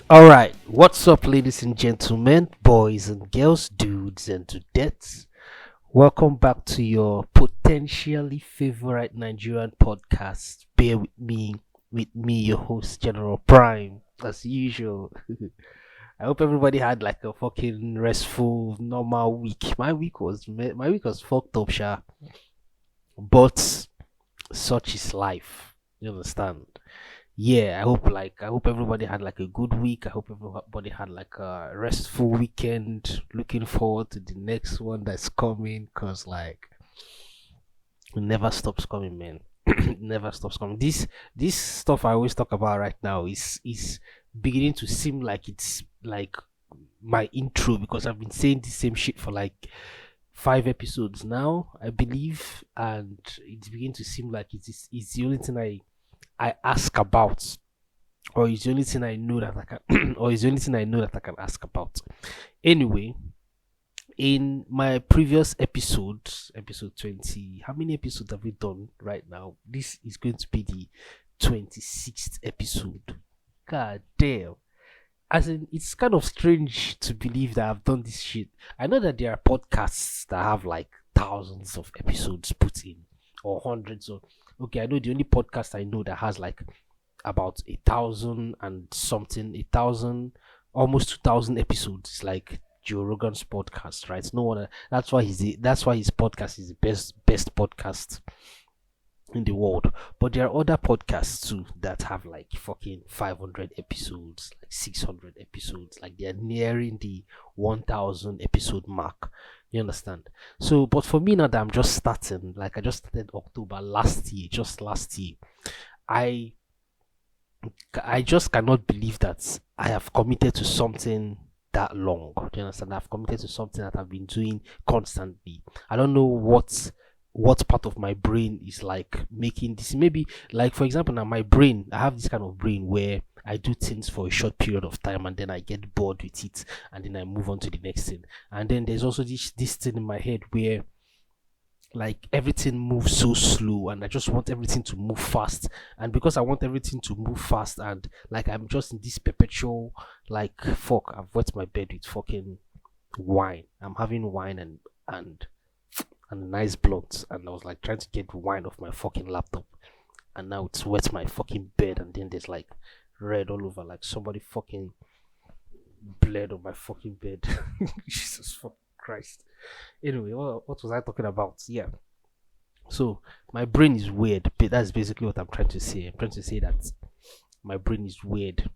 All right, what's up, ladies and gentlemen, boys and girls, dudes and dudettes? Welcome back to your potentially favorite Nigerian podcast. Bear with me, your host, General Prime, as usual. I hope everybody had like a fucking restful, normal week. My week was fucked up, sha. But such is life. You understand? Yeah, I hope everybody had like a good week. I hope everybody had like a restful weekend. Looking forward to the next one that's coming, cause like it never stops coming, man. It never stops coming. This stuff I always talk about right now is beginning to seem like it's like my intro, because I've been saying the same shit for like 5 episodes now, I believe, and it's beginning to seem like it's the only thing I ask about, or it's the only thing I know that I can, or it's the only thing I know that I can ask about. Anyway, in my previous episode, episode 20, how many episodes have we done right now? This is going to be the 26th episode. God damn. As in, it's kind of strange to believe that I've done this shit. I know that there are podcasts that have like thousands of episodes put in, or hundreds of. Okay, I know the only podcast I know that has like about 1,000 and something, 1,000, almost 2,000 episodes. It's like Joe Rogan's podcast, right? No one. That's why his podcast is the best podcast in the world. But there are other podcasts too that have like fucking 500 episodes, like 600 episodes. Like they're nearing the 1,000 episode mark. You understand? So, but for me now that I'm just starting, like I just started October last year, just last year. I I just cannot believe that I have committed to something that long. Do you understand? I've committed to something that I've been doing constantly. I don't know what part of my brain is like making this. Maybe like for example, now my brain, I have this kind of brain where I do things for a short period of time and then I get bored with it and then I move on to the next thing. And then there's also this thing in my head where like everything moves so slow and I just want everything to move fast. And because I want everything to move fast, and like I'm just in this perpetual like fuck, I've wet my bed with fucking wine. I'm having wine and a nice blunt, and I was like trying to get wine off my fucking laptop, and now it's wet my fucking bed, and then there's like red all over, like somebody fucking bled on my fucking bed. Jesus fucking Christ. Anyway, what was I talking about? Yeah. So my brain is weird, but that's basically what I'm trying to say. I'm trying to say that my brain is weird.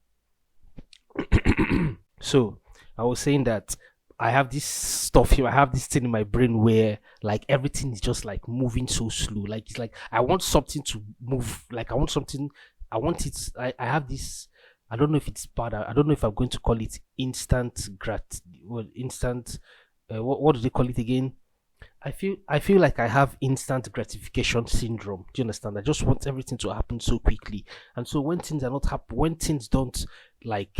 So I was saying that I have this stuff here. I have this thing in my brain where like everything is just like moving so slow. Like it's like I want something to move. Like I want something. I want it. I have this. I don't know if it's bad. I don't know if I'm going to call it instant grat. Well, instant. What do they call it again? I feel like I have instant gratification syndrome. Do you understand? I just want everything to happen so quickly, and so when things are not happen, like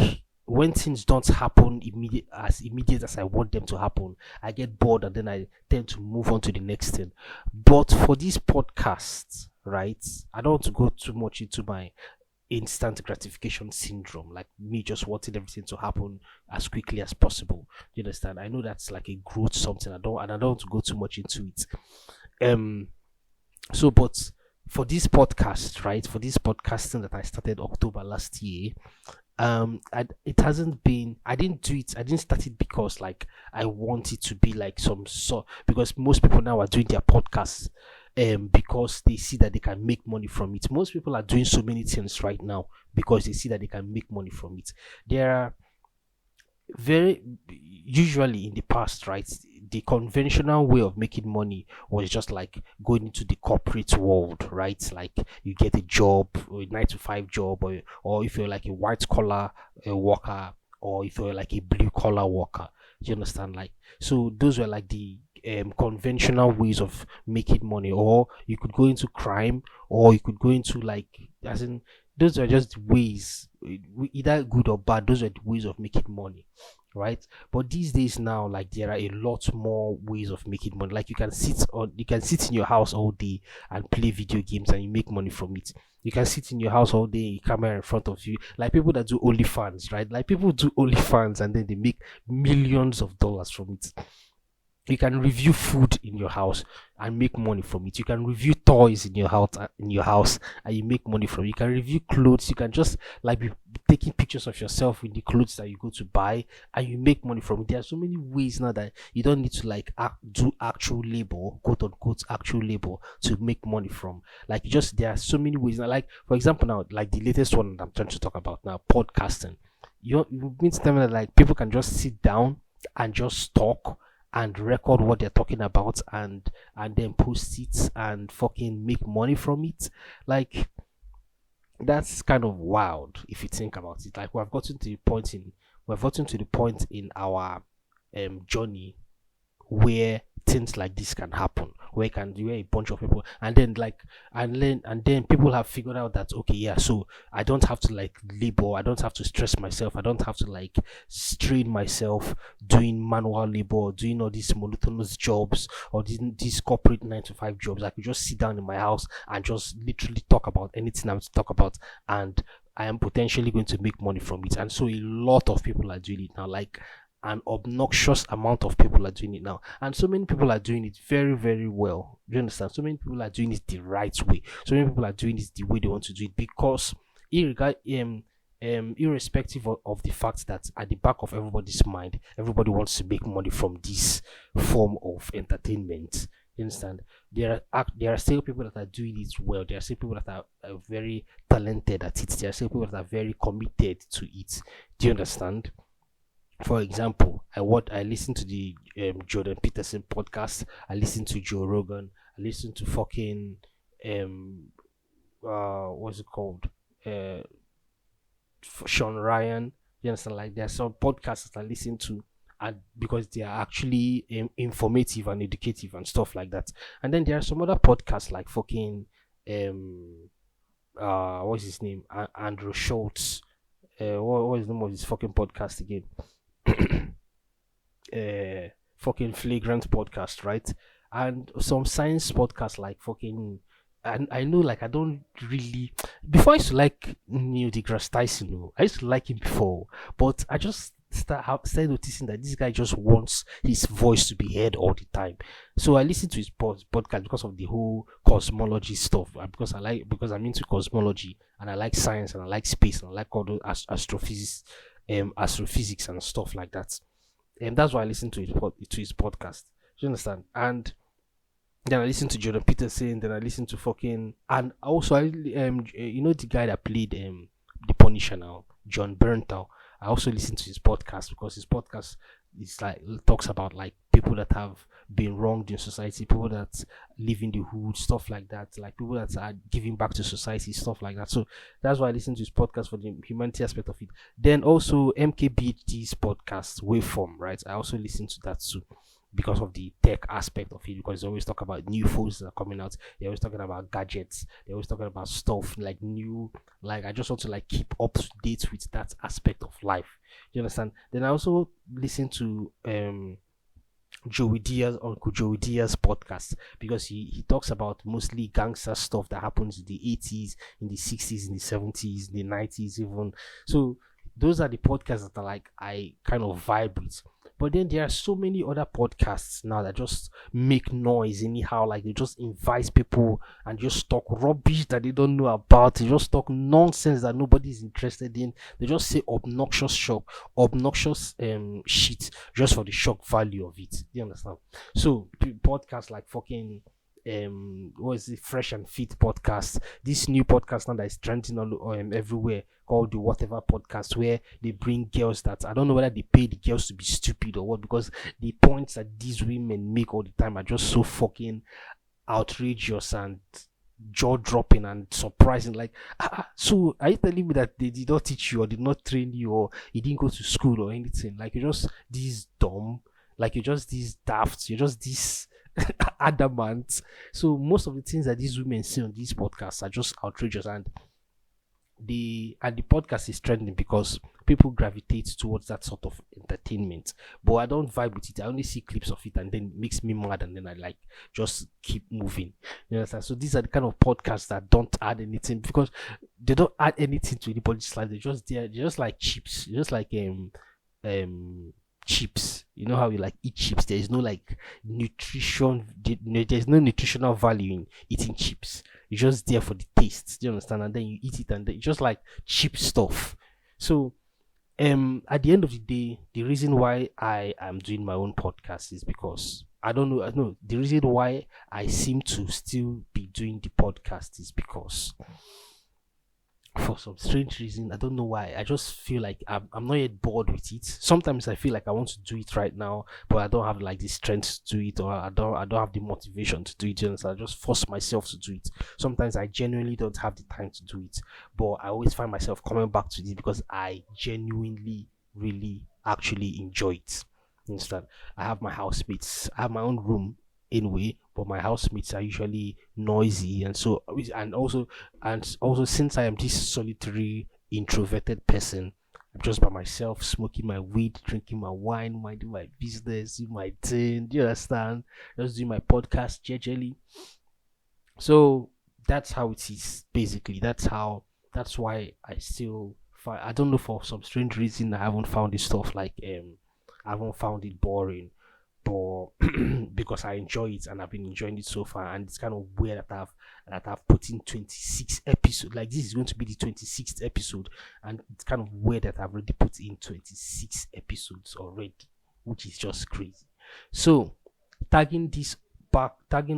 when things don't happen immediate as I want them to happen, I get bored and then I tend to move on to the next thing. But for these podcasts, right? I don't want to go too much into my instant gratification syndrome, like me just wanting everything to happen as quickly as possible. You understand? I know that's like a growth something. I don't want to go too much into it. Um but for this podcast, right? For this podcasting that I started October last year, it hasn't been, I didn't start it because like I want it to be like some sort, because most people now are doing their podcasts because they see that they can make money from it. Most people are doing so many things right now because they see that they can make money from it. There are very usually in the past, right? The conventional way of making money was just like going into the corporate world, right? Like you get a job, a 9 to 5 job, or if you're like a white collar worker, or if you're like a blue collar worker. Do you understand? Like, so those were like the conventional ways of making money. Or you could go into crime, or you could go into like, as in, those are just ways, either good or bad. Those are the ways of making money. right? But these days now, like there are a lot more ways of making money. Like you can sit in your house all day and play video games and you make money from it. You can sit in your house all day, camera in front of you, like people that do OnlyFans, right? Like people do OnlyFans and then they make millions of dollars from it. You can review food in your house and make money from it. You can review toys in your house and you make money from it. You can review clothes. You can just like be taking pictures of yourself with the clothes that you go to buy and you make money from it. There are so many ways now that you don't need to like do actual labor, quote unquote actual labor, to make money from. Like you just there are so many ways now. Like for example now, like the latest one that I'm trying to talk about now, podcasting. You mean to tell me that like people can just sit down and just talk and record what they're talking about and then post it and fucking make money from it. Like that's kind of wild if you think about it. Like we've gotten to the point in our journey where things like this can happen, where a bunch of people and then people have figured out that okay, yeah, so I don't have to like labor, I don't have to stress myself, I don't have to like strain myself doing manual labor, doing all these monotonous jobs or these corporate 9 to 5 jobs. I could just sit down in my house and just literally talk about anything I'm to talk about, and I am potentially going to make money from it. And so a lot of people are doing it now. Like an obnoxious amount of people are doing it now, and so many people are doing it very very well. Do you understand? So many people are doing it the right way. So many people are doing it the way they want to do it, because irrespective of the fact that at the back of everybody's mind, everybody wants to make money from this form of entertainment. You understand? There are still people that are doing it well. There are still people that are very talented at it. There are still people that are very committed to it. Do you understand? For example, I listen to the Jordan Peterson podcast. I listen to Joe Rogan. I listen to fucking what's it called? Uh, Sean Ryan. You understand? Like there are some podcasts that I listen to, and because they are actually informative and educative and stuff like that. And then there are some other podcasts like fucking what's his name? Andrew Schultz. What is the name of his fucking podcast again? Fucking flagrant podcast, right? And some science podcasts like fucking. And I know, like, I don't really. Before I used to like Neil deGrasse Tyson, I used to like him before, but I just started noticing that this guy just wants his voice to be heard all the time. So I listen to his podcast because of the whole cosmology stuff, because I'm into cosmology and I like science and I like space and I like all the astrophysics and stuff like that. And that's why I listen to his podcast. Do you understand? And then I listen to Jordan Peterson. Then I listen to fucking, and also you know the guy that played the Punisher now, John Berntal. I also listen to his podcast because his podcast is like talks about like people that have been wronged in society, people that live in the hood, stuff like that, like people that are giving back to society, stuff like that. So that's why I listen to his podcast for the humanity aspect of it. Then also MKBHD's podcast, Waveform, right? I also listen to that too because of the tech aspect of it, because they always talk about new phones that are coming out. They're always talking about gadgets. They're always talking about stuff like new, like I just want to like keep up to date with that aspect of life. You understand? Then I also listen to Uncle Joey Diaz podcast, because he talks about mostly gangster stuff that happens in the 80s, in the 60s, in the 70s, in the 90s even. So those are the podcasts that are like I kind of vibe with. But then there are so many other podcasts now that just make noise anyhow. Like they just invite people and just talk rubbish that they don't know about. They just talk nonsense that nobody's interested in. They just say obnoxious shit just for the shock value of it. Do you understand? So podcasts like fucking what is it, Fresh and Fit podcast, this new podcast now that is trending all everywhere, called the Whatever podcast, where they bring girls that I don't know whether they pay the girls to be stupid or what, because the points that these women make all the time are just so fucking outrageous and jaw dropping and surprising. Like, so are you telling me that they did not teach you or did not train you or you didn't go to school or anything? Like, you're just this dumb, like you're just this daft, you're just this adamant. So most of the things that these women say on these podcasts are just outrageous, and the podcast is trending because people gravitate towards that sort of entertainment. But I don't vibe with it. I only see clips of it and then it makes me mad and then I like just keep moving. You understand? So these are the kind of podcasts that don't add anything because they don't add anything to anybody's life. They're just like chips. Just like um chips. You know how you like eat chips. There is no like there's no nutritional value in eating chips. You're just there for the taste. Do you understand? And then you eat it and then it's just like cheap stuff. So at the end of the day, the reason why I am doing my own podcast is because I know the reason why I seem to still be doing the podcast is because for some strange reason, I don't know why. I just feel like I'm not yet bored with it. Sometimes I feel like I want to do it right now, but I don't have like the strength to do it, or I don't have the motivation to do it. And so I just force myself to do it. Sometimes I genuinely don't have the time to do it, but I always find myself coming back to it because I genuinely, really, actually enjoy it. Understand? I have my housemates. I have my own room anyway, but my housemates are usually noisy, and also since I am this solitary introverted person, I'm just by myself, smoking my weed, drinking my wine, minding my business, doing my thing. Do you understand? Just doing my podcast gingerly. So that's how it is basically. That's why I still find, I don't know, for some strange reason I haven't found this stuff like I haven't found it boring, but because I enjoy it and I've been enjoying it so far, and it's kind of weird that I've put in 26 episodes. Like this is going to be the 26th episode, and it's kind of weird that I've already put in 26 episodes already, which is just crazy. So tagging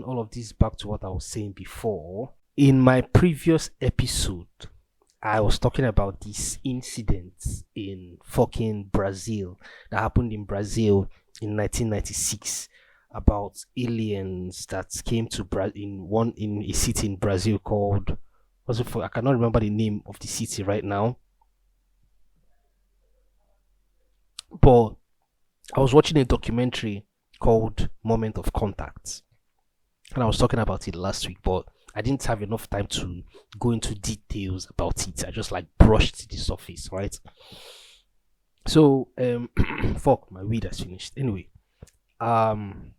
all of this back to what I was saying before. In my previous episode, I was talking about this incident in fucking Brazil that happened in Brazil in 1996 about aliens that came to in a city in Brazil called, I cannot remember the name of the city right now, but I was watching a documentary called Moment of Contact, and I was talking about it last week, but I didn't have enough time to go into details about it. I just like brushed the surface, right? So fuck, my weed has finished. Anyway, um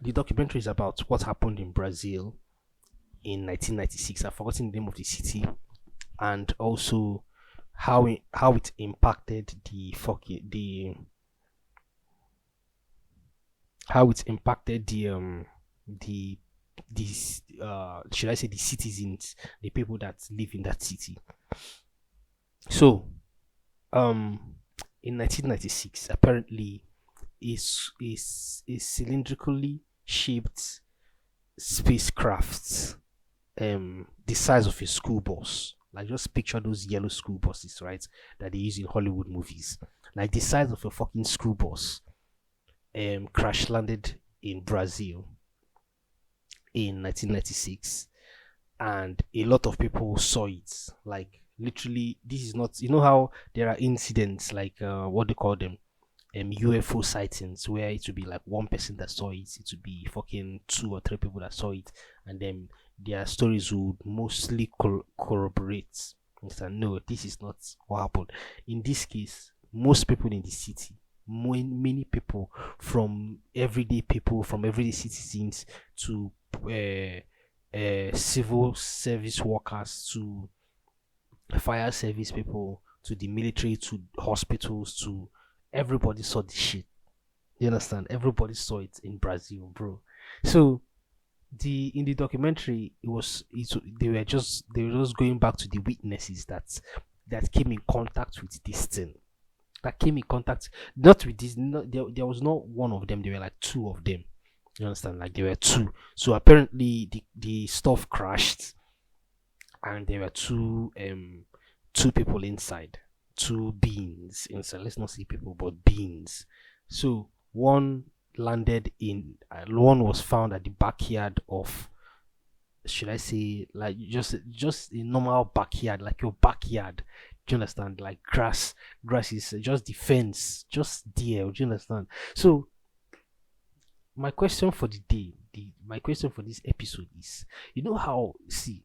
the documentary is about what happened in Brazil in 1996. I've forgotten the name of the city, and also how it impacted the fucking the how it impacted the these should I say the citizens, the people that live in that city. So in 1996, apparently is cylindrically shaped spacecraft, the size of a school bus. Like just picture those yellow school buses, right? That they use in Hollywood movies. Like the size of a fucking school bus, crash landed in Brazil in 1996, and a lot of people saw it. Like literally, this is not, you know how there are incidents like what they call them, UFO sightings, where it would be like one person that saw it, it would be fucking two or three people that saw it, and then their stories would mostly corroborate. Understand? No, this is not what happened. In this case, most people in the city, many people, from everyday citizens to civil service workers to fire service people to the military to hospitals to everybody saw the shit. You understand? Everybody saw it in Brazil, bro. So in the documentary, they were just going back to the witnesses that came in contact with this thing. That came in contact not with this. Not, there was not one of them. There were like two of them. You understand? Like there were two. So apparently the stuff crashed, and there were two people inside, two beings inside. Let's not say people, but beings. So one was found at the backyard of, should I say, like just a normal backyard, like your backyard. Do you understand? Like grass is just the fence, just there. Do you understand? So my question for the day, my question for this episode is, you know how, see,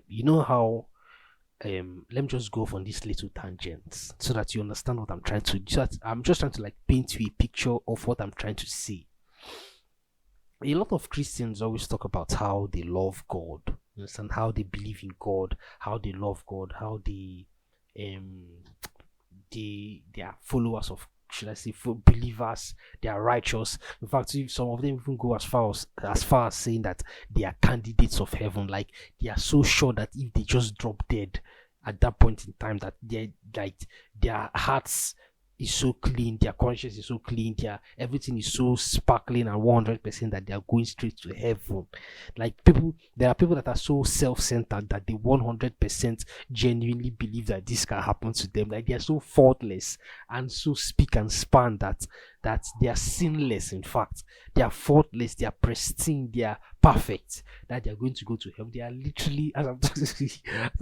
you know how let me just go on these little tangents so that you understand what I'm trying to do. So that I'm just trying to like paint you a picture of what I'm trying to say. A lot of Christians always talk about how they love God, you understand, how they believe in God, how they love God, how um they are followers of, should I say, for believers, they are righteous. In fact, if some of them even go as far as saying that they are candidates of heaven, like they are so sure that if they just drop dead at that point in time, that they like their hearts is so clean, their conscience is so clean, their everything is so sparkling and 100% that they are going straight to heaven. Like people, there are people that are so self-centered that they 100% genuinely believe that this can happen to them. Like they are so faultless and so speak and span that they are sinless. In fact, they are faultless, they are pristine, they are perfect, that they are going to go to heaven. They are literally, as I'm talking to you, as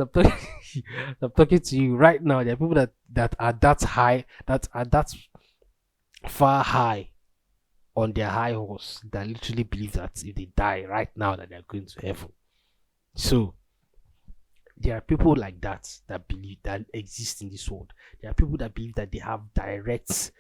I'm talking to you right now, there are people that are that high, that are that far high on their high horse, that literally believe that if they die right now that they are going to heaven. So there are people like that believe, that exist in this world. There are people that believe that they have direct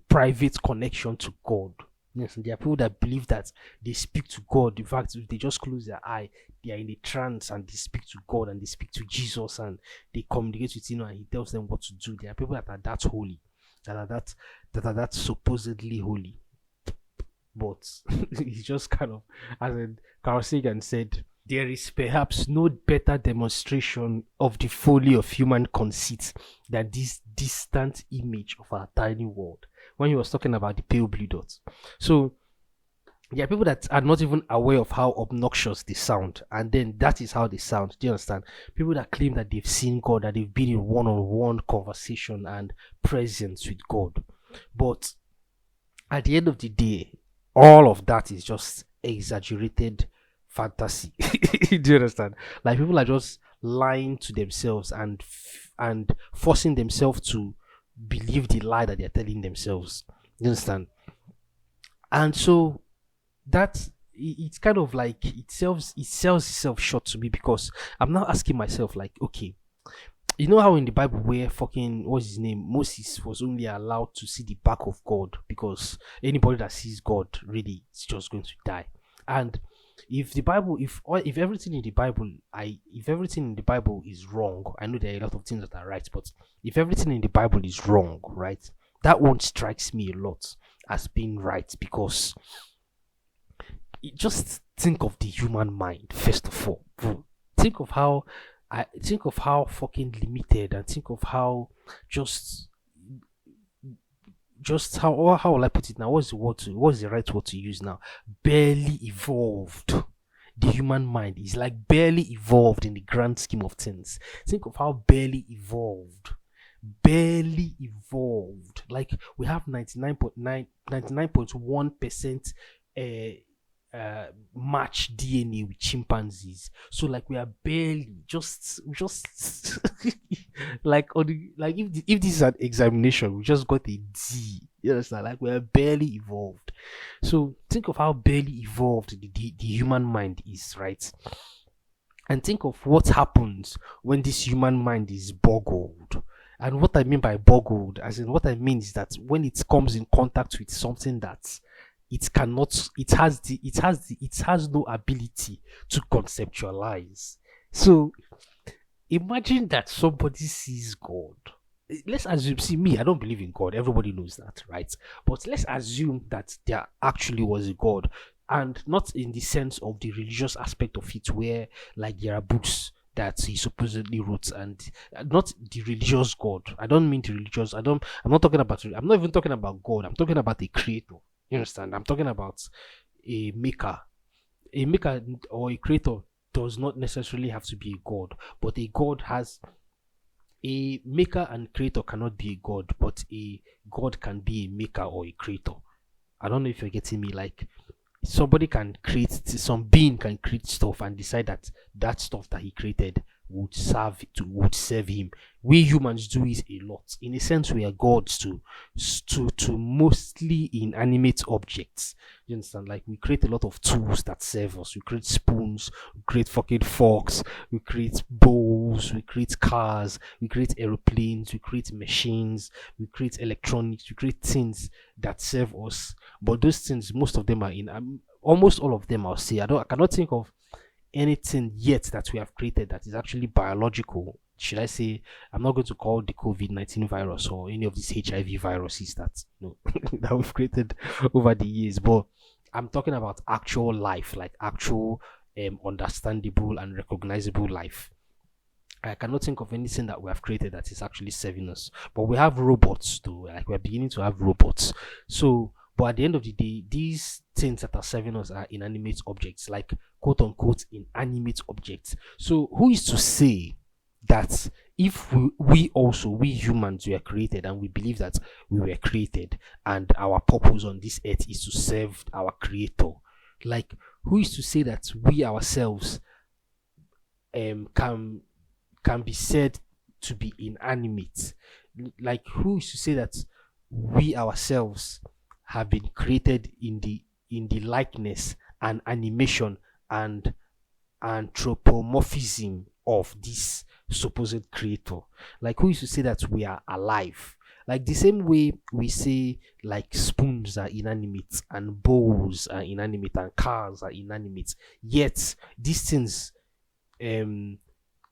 private connection to God. Yes, and there are people that believe that they speak to God. In fact, if they just close their eye, they are in a trance and they speak to God and they speak to Jesus and they communicate with him and he tells them what to do. There are people that are that holy, that are that supposedly holy. But it's just kind of, as Carl Sagan said, there is perhaps no better demonstration of the folly of human conceit than this distant image of our tiny world, when he was talking about the pale blue dots. So there are people that are not even aware of how obnoxious they sound, and then that is how they sound. Do you understand? People that claim that they've seen God, that they've been in one-on-one conversation and presence with God, but at the end of the day, all of that is just exaggerated fantasy. Do you understand? Like people are just lying to themselves and forcing themselves to believe the lie that they're telling themselves. You understand? And so that it's kind of like it sells itself short to me, because I'm now asking myself, like, okay, you know how in the Bible where fucking what's his name, Moses was only allowed to see the back of God, because anybody that sees God really is just going to die. And if the Bible, if everything in the Bible, if everything in the Bible is wrong, I know there are a lot of things that are right, but if everything in the Bible is wrong, right, that one strikes me a lot as being right, because just think of the human mind first of all, bro. Think of how think of how fucking limited, and think of how just how will I put it now? What's the right word to use now? Barely evolved. The human mind is like barely evolved in the grand scheme of things. Think of how barely evolved. Barely evolved. Like we have 99.1% match DNA with chimpanzees. So like we are barely just like on the, like if this is an examination, we just got a D. You understand? Like we are barely evolved. So think of how barely evolved the human mind is, right? And think of what happens when this human mind is boggled. And what I mean by boggled, as in what I mean is that when it comes in contact with something that it has no ability to conceptualize. So imagine that somebody sees God. Let's assume, see me, I don't believe in God. Everybody knows that, right? But let's assume that there actually was a God, and not in the sense of the religious aspect of it, where like there are books that he supposedly wrote, and not the religious God. I don't mean the religious. I'm not talking about. I'm not even talking about God. I'm talking about a creator. You understand? I'm talking about a maker. A maker or a creator does not necessarily have to be a god, but a maker and creator cannot be a god, but a god can be a maker or a creator. I don't know if you're getting me. Like some being can create stuff and decide that that stuff that he created would serve him. We humans do it a lot. In a sense, we are gods to mostly inanimate objects. You understand? Like, we create a lot of tools that serve us. We create spoons, we create fucking forks, we create bowls, we create cars, we create aeroplanes, we create machines, we create electronics, we create things that serve us. But those things, most of them are in almost all of them, I'll say. I cannot think of anything yet that we have created that is actually biological. Should I say? I'm not going to call the COVID-19 virus or any of these HIV viruses that that we've created over the years, but I'm talking about actual life, like actual understandable and recognizable life. I cannot think of anything that we have created that is actually serving us. But we have robots too. Like, we're beginning to have robots. So, but at the end of the day, these things that are serving us are inanimate objects, like quote unquote inanimate objects. So, who is to say that if we humans were created, and we believe that we were created and our purpose on this earth is to serve our creator, like, who is to say that we ourselves can be said to be inanimate? Like, who is to say that we ourselves have been created in the likeness and animation and anthropomorphism of this supposed creator? Like, who is to say that we are alive? Like, the same way we say, like, spoons are inanimate and bowls are inanimate and cars are inanimate, yet um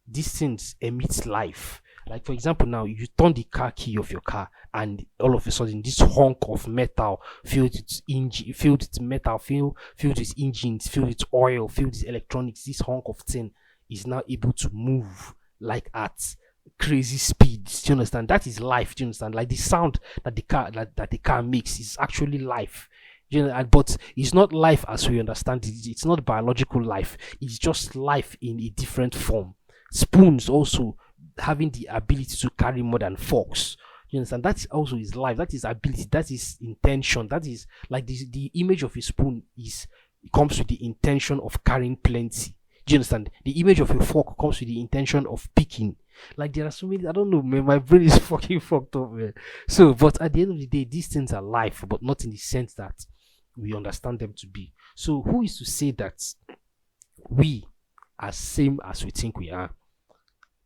these things emit life. Like, for example, now you turn the car key of your car, and all of a sudden, this hunk of metal filled with engine, filled with metal, filled with engines, filled with oil, filled with electronics. This hunk of tin is now able to move like at crazy speeds. Do you understand? That is life. Do you understand? Like, the sound that the car makes is actually life. But it's not life as we understand it. It's not biological life. It's just life in a different form. Spoons also having the ability to carry more than forks. You understand? That also is life. That is ability. That is intention. That is like this. The image of a spoon comes with the intention of carrying plenty. Do you understand? The image of a fork comes with the intention of picking. Like, there are so many. I don't know, man. My brain is fucking fucked up, man. So, but at the end of the day, these things are life, but not in the sense that we understand them to be. So, who is to say that we are same as we think we are?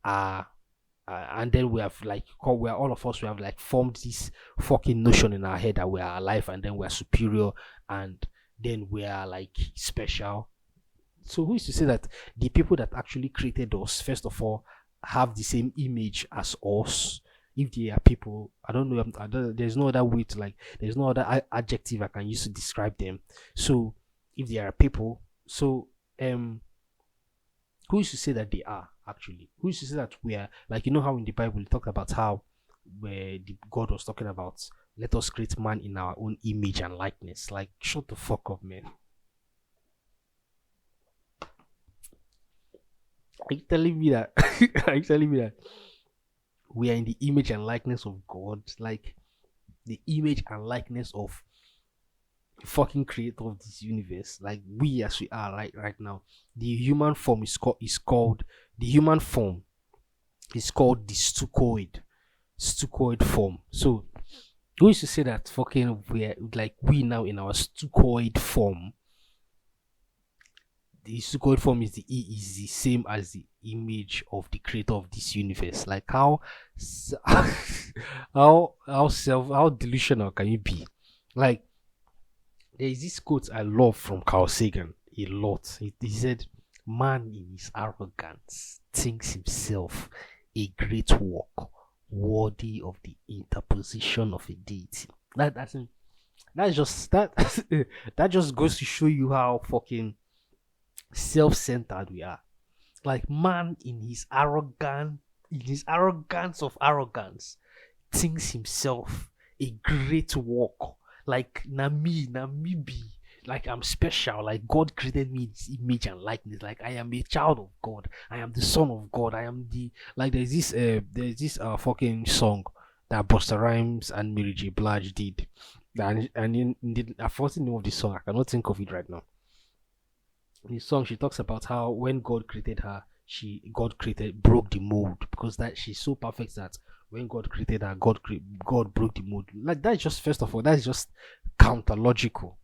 And then we have, like, we are all of us, we have, like, formed this fucking notion in our head that we are alive, and then we are superior, and then we are, like, special. So who is to say that the people that actually created us, first of all, have the same image as us? If they are people, I don't know, there's no other way to, like, there's no other adjective I can use to describe them. So if they are people, so who is to say that they are actually? Who is to say that we are, like, how in the Bible it talked about how where God was talking about, let us create man in our own image and likeness. Like, shut the fuck up, man. Are you telling me that? Are you telling me that we are in the image and likeness of God? Like, the image and likeness of the fucking creator of this universe. Like, we as we are right now. The human form is called the human form is called the stucoid form. So who used to say that fucking we now in our stucoid form? The stucoid form is the same as the image of the creator of this universe. Like, how how delusional can you be? Like, there is this quote I love from Carl Sagan a lot. He said, "Man in his arrogance thinks himself a great work, worthy of the interposition of a deity." That's just that that just goes to show you how fucking self-centered we are. Like, man in his arrogance of arrogance thinks himself a great work. Like, Namibi, like, I'm special. Like, God created me in his image and likeness. Like, I am a child of God. I am the son of God. I am the, like, there's this fucking song that Busta Rhymes and Mary J. Blige did. And I've forgotten the name of the song. I cannot think of it right now. In the song, she talks about how when God created her, God created broke the mold, because that she's so perfect that when God created her, God broke the mold. Like, that is just, first of all, that is just counter logical.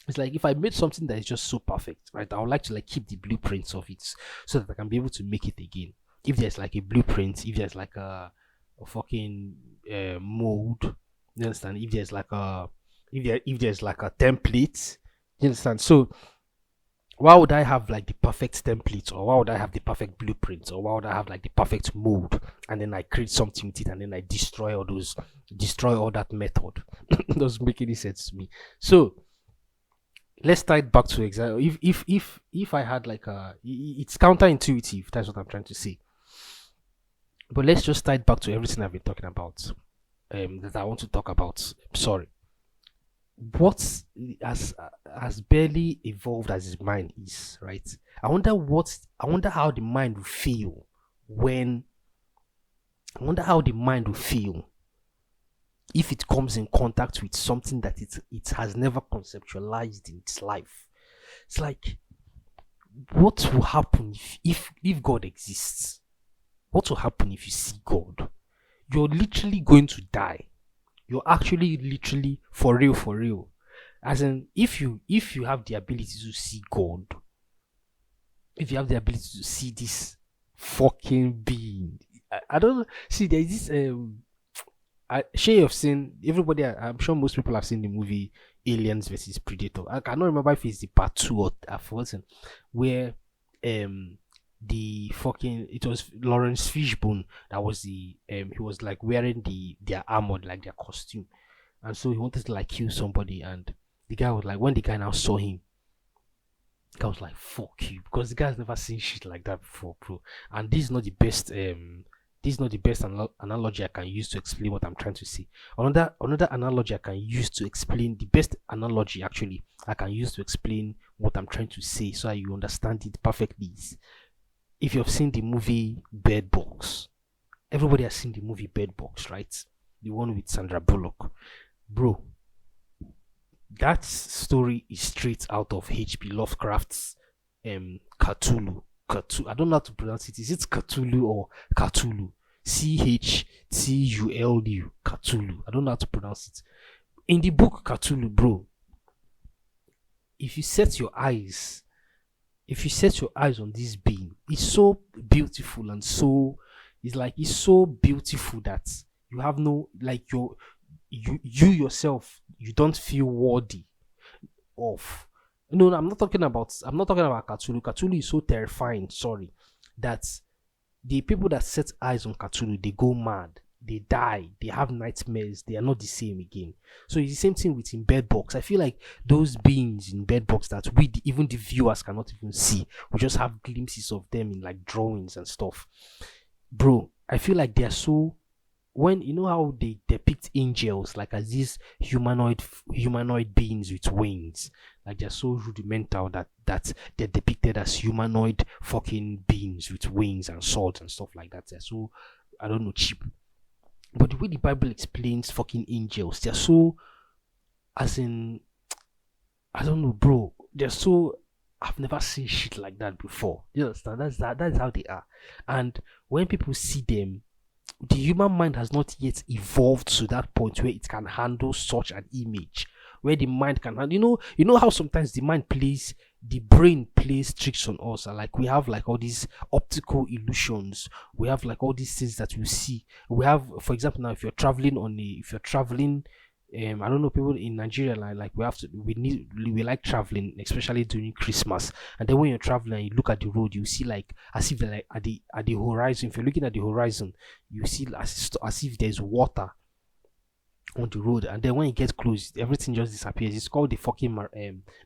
It's like, if I made something that is just so perfect, right, I would like to like keep the blueprints of it so that I can be able to make it again. If there's like a blueprint, if there's like a fucking mold, you understand? If there's like a if there's like a template, you understand? So why would I have like the perfect template, or why would I have the perfect blueprint, or why would I have like the perfect mold, and then I create something with it, and then I destroy all that method? It doesn't make any sense to me. So let's tie it back to example. If I had like it's counterintuitive. That's what I'm trying to say. But let's just tie it back to everything I've been talking about. That I want to talk about. Sorry. What as barely evolved as his mind is, right? I wonder how the mind will feel when. I wonder how the mind will feel if it comes in contact with something that it has never conceptualized in its life. It's like, what will happen if God exists? What will happen if you see God? You're literally going to die. You're actually literally for real. As in, if you have the ability to see God, if you have the ability to see this fucking being, I don't see, there's this sure you've seen, everybody, I'm sure most people have seen the movie Aliens versus Predator. I cannot remember if it's the part 2 or I've forgotten, where the fucking, it was Lawrence Fishburne that was the he was like wearing their armor, like their costume, and so he wanted to like kill somebody, and the guy was like, when the guy now saw him, the guy was like, fuck you, because the guy's never seen shit like that before, bro. And this is not the best analogy I can use to explain what I'm trying to say. Another analogy I can use to explain, the best analogy actually I can use to explain what I'm trying to say so that you understand it perfectly is, if you've seen the movie Bird Box. Everybody has seen the movie Bird Box, right? The one with Sandra Bullock. Bro, that story is straight out of H.P. Lovecraft's Cthulhu. I don't know how to pronounce it. Is it Cthulhu or Cthulhu? Cthulhu. Cthulhu. I don't know how to pronounce it. In the book Cthulhu, bro, if you set your eyes on this being, it's so beautiful, and so it's so beautiful that you have no, like, you yourself, you don't feel worthy of. No, I'm not talking about Cthulhu. Cthulhu is so terrifying, sorry, that the people that set eyes on Cthulhu, they go mad, they die, they have nightmares, they are not the same again. So it's the same thing with in Bird Box. I feel like those beings in Bird Box that even the viewers cannot even see, we just have glimpses of them in like drawings and stuff. Bro, I feel like they are so, when you know how they depict angels like as these humanoid beings with wings, like they're so rudimental that they're depicted as humanoid fucking beings with wings and swords and stuff like that. They're so, I don't know, cheap. But the way the Bible explains fucking angels, they're so, as in, I don't know, bro, they're so, I've never seen shit like that before. You understand? That's how they are. And when people see them, the human mind has not yet evolved to that point where it can handle such an image, where the mind can handle, you know how sometimes the brain plays tricks on us, and like we have like all these optical illusions, we have like all these things that we see. We have, for example, now if you're traveling I don't know, people in Nigeria like we like traveling, especially during Christmas. And then when you're traveling and you look at the road, you see like as if they're like at the horizon. If you're looking at the horizon, you see as if there's water on the road. And then when you get close, everything just disappears. It's called the fucking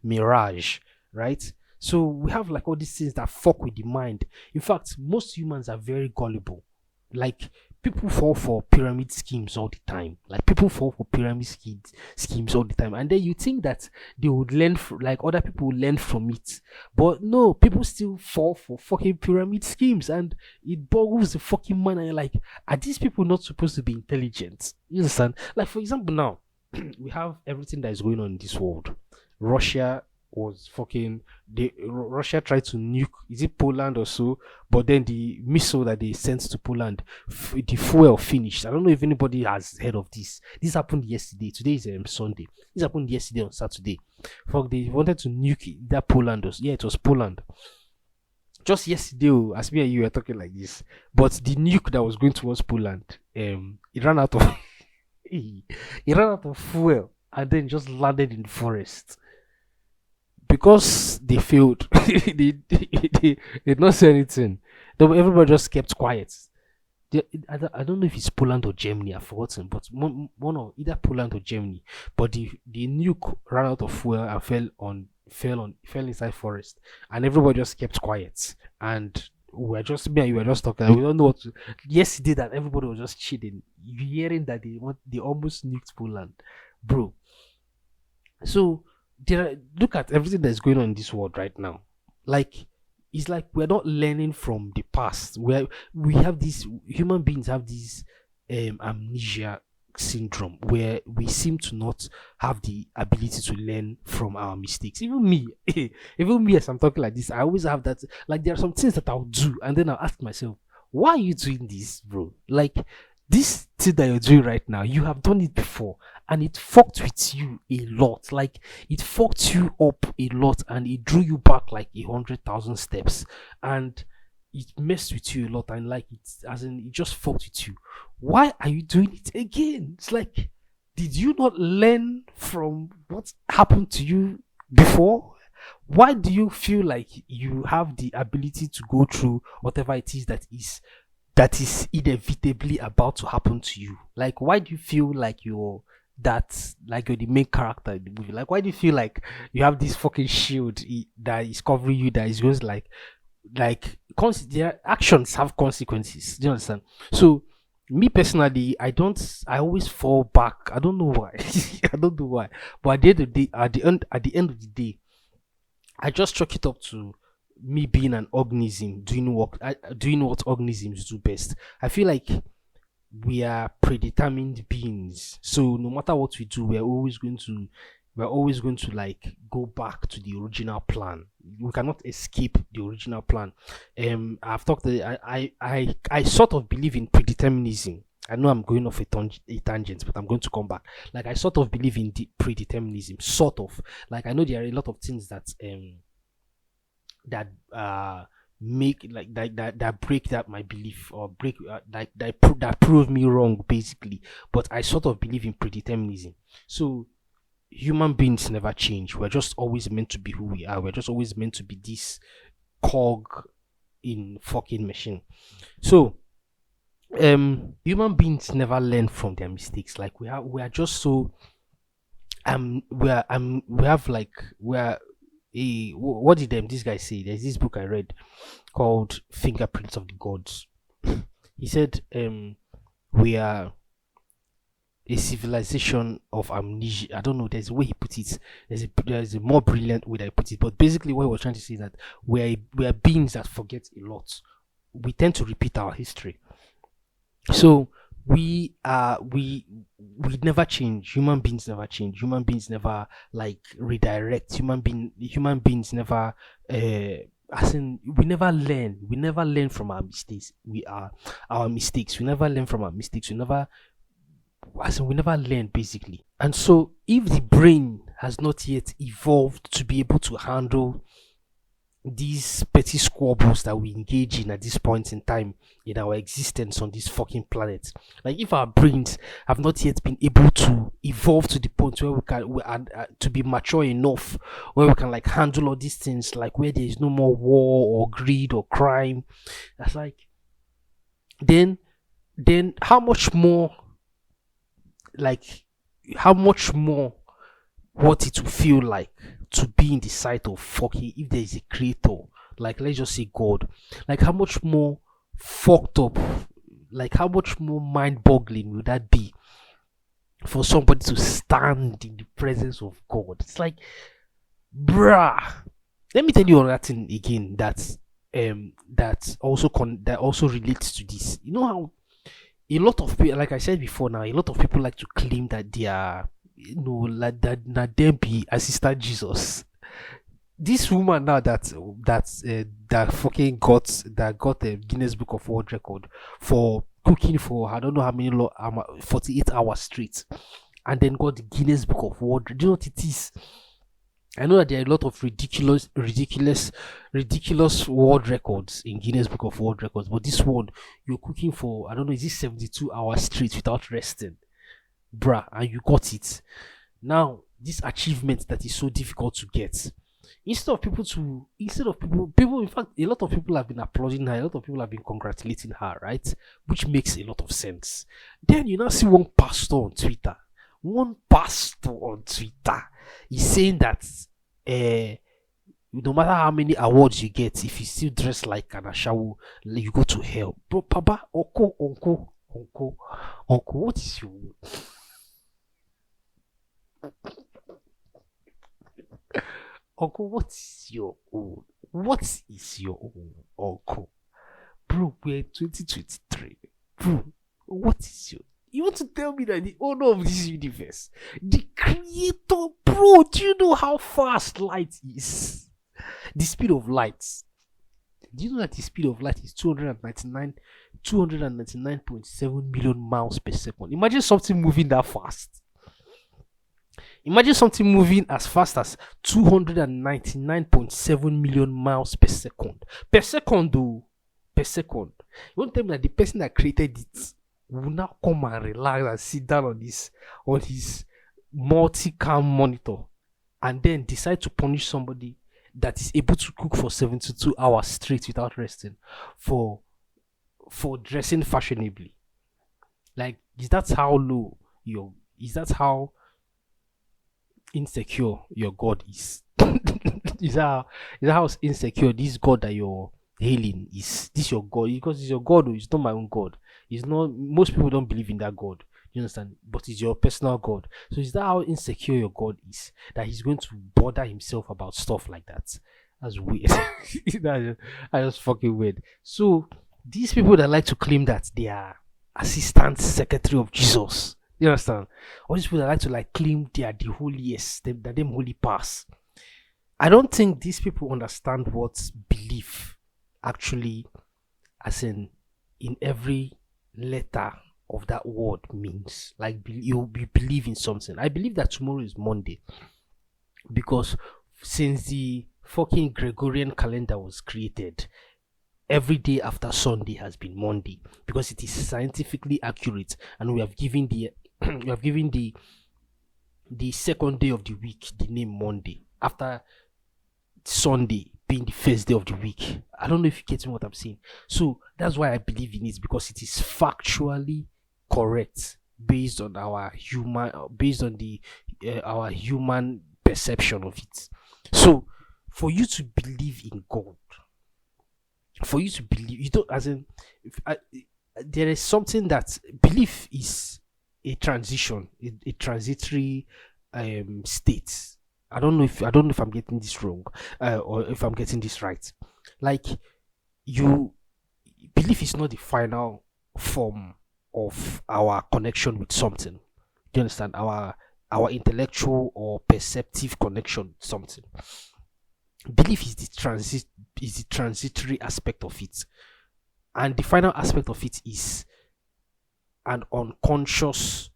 mirage, right? So we have like all these things that fuck with the mind. In fact, most humans are very gullible. Like, people fall for pyramid schemes all the time. And then you think that they would learn like other people will learn from it. But no, people still fall for fucking pyramid schemes, and it boggles the fucking mind. And you're like, are these people not supposed to be intelligent? You understand? Like, for example, now we have everything that is going on in this world. Russia was fucking Russia tried to nuke, is it Poland or so, but then the missile that they sent to Poland, the fuel finished. I don't know if anybody has heard of this. This happened yesterday. Today is Sunday. This happened yesterday on Saturday. Fuck, they wanted to nuke that Poland. Yeah, it was Poland. Just yesterday, as me and you were talking like this, but the nuke that was going towards Poland, it ran out of it ran out of fuel and then just landed in the forest because they failed. They did not say anything. Everybody just kept quiet. I don't know if it's Poland or Germany, I've forgotten, but one of either Poland or Germany. But the nuke ran out of fuel and fell inside forest, and everybody just kept quiet. And me and you were just talking. We don't know what to. Yesterday, that everybody was just chilling, hearing that they almost nuked Poland, bro. So look at everything that's going on in this world right now. Like, it's like we're not learning from the past. Where we have this, human beings have this amnesia syndrome where we seem to not have the ability to learn from our mistakes. Even me, as I'm talking like this, I always have that. Like, there are some things that I'll do, and then I'll ask myself, why are you doing this, bro? Like, this thing that you're doing right now, you have done it before, and it fucked with you a lot. Like, it fucked you up a lot, and it drew you back like 100,000 steps, and it messed with you a lot, and like, it just fucked with you. Why are you doing it again? It's like, did you not learn from what happened to you before? Why do you feel like you have the ability to go through whatever it is that is inevitably about to happen to you? Like, why do you feel like you're the main character in the movie? Like, why do you feel like you have this fucking shield that is covering you, that is just like their actions have consequences? Do you understand? So, me personally, I always fall back. I don't know why. I don't know why. But at the end of the day, at the end of the day, I just chalk it up to me being an organism, doing what organisms do best. I feel like we are predetermined beings, so no matter what we do, we're always going to like go back to the original plan. We cannot escape the original plan. I sort of believe in predeterminism. I know I'm going off a tangent, but I'm going to come back. Like, I sort of believe in predeterminism, sort of. Like, I know there are a lot of things that make that break that my belief, or break that prove me wrong, basically. But I sort of believe in predeterminism. So human beings never change. We're just always meant to be who we are. We're just always meant to be this cog in fucking machine. So human beings never learn from their mistakes. Like, we are just so what did this guy say? There's this book I read called Fingerprints of the Gods. He said we are a civilization of amnesia. I don't know, there's a way he put it. There's a more brilliant way that he put it. But basically what he was trying to say is that we are beings that forget a lot. We tend to repeat our history. So we never change. Human beings never change. Human beings never like redirect. Human beings never as in, we never learn from our mistakes. We never learn from our mistakes. We never learn, basically. And so if the brain has not yet evolved to be able to handle these petty squabbles that we engage in at this point in time in our existence on this fucking planet, like, if our brains have not yet been able to evolve to the point where to be mature enough, where we can like handle all these things, like where there is no more war or greed or crime, that's like, then how much more what it will feel like to be in the sight of fucking, if there is a creator, like, let's just say God, like, how much more fucked up, like, how much more mind-boggling will that be for somebody to stand in the presence of God? It's like, bruh. Let me tell you another thing again that also relates to this. You know how a lot of people, like I said before, now a lot of people like to claim that they are, like that them be assistant Jesus. this woman now that got a Guinness Book of World Record for cooking for I don't know how many 48 hours straight, and then got the Guinness Book of World. Do you know what it is? I know that there are a lot of ridiculous world records in Guinness Book of World Records, but this one, you're cooking for, I don't know, is it 72 hours straight without resting? Bruh, and you got it. Now, this achievement that is so difficult to get, instead of people, in fact, a lot of people have been applauding her, a lot of people have been congratulating her, right? Which makes a lot of sense. Then you now see one pastor on Twitter is saying that no matter how many awards you get, if you still dress like an ashawo, you go to hell. Bro, Papa, uncle, what is your uncle? What is your own? What is your own, uncle? Bro, we're in 2023. Bro, what is your? You want to tell me that the owner of this universe, the creator, bro, do you know how fast light is? The speed of light. Do you know that the speed of light is 299.7 million miles per second? Imagine something moving that fast. Imagine something moving as fast as 299.7 million miles per second. Per second, though. Per second. You want to tell me that the person that created it will now come and relax and sit down on his multi-cam monitor and then decide to punish somebody that is able to cook for 72 hours straight without resting for dressing fashionably? Like, is that how insecure your God is? is that how insecure this God that you're hailing is? This your God? Because it's your God, it's not my own God. It's not. Most people don't believe in that God. You understand? But it's your personal God. So is that how insecure your God is, that he's going to bother himself about stuff like that? That's weird. That's just fucking weird. So these people that like to claim that they are assistant secretary of Jesus, you understand? All these people that like to claim they are the holiest, that them holy pass. I don't think these people understand what belief actually, as in every letter of that word means. Like, you believe in something. I believe that tomorrow is Monday because since the fucking Gregorian calendar was created, every day after Sunday has been Monday because it is scientifically accurate, and we have given the second day of the week the name Monday after Sunday being the first day of the week. I don't know if you get what I'm saying. So that's why I believe in it, because it is factually correct based on our human perception of it. So for you to believe in God, for you to believe, you don't, as in, there is something that belief is a transition, a transitory state. I don't know if I'm getting this wrong, or if I'm getting this right. Like, belief is not the final form of our connection with something. Do you understand? Our intellectual or perceptive connection with something. Belief is the transitory aspect of it, and the final aspect of it is an unconscious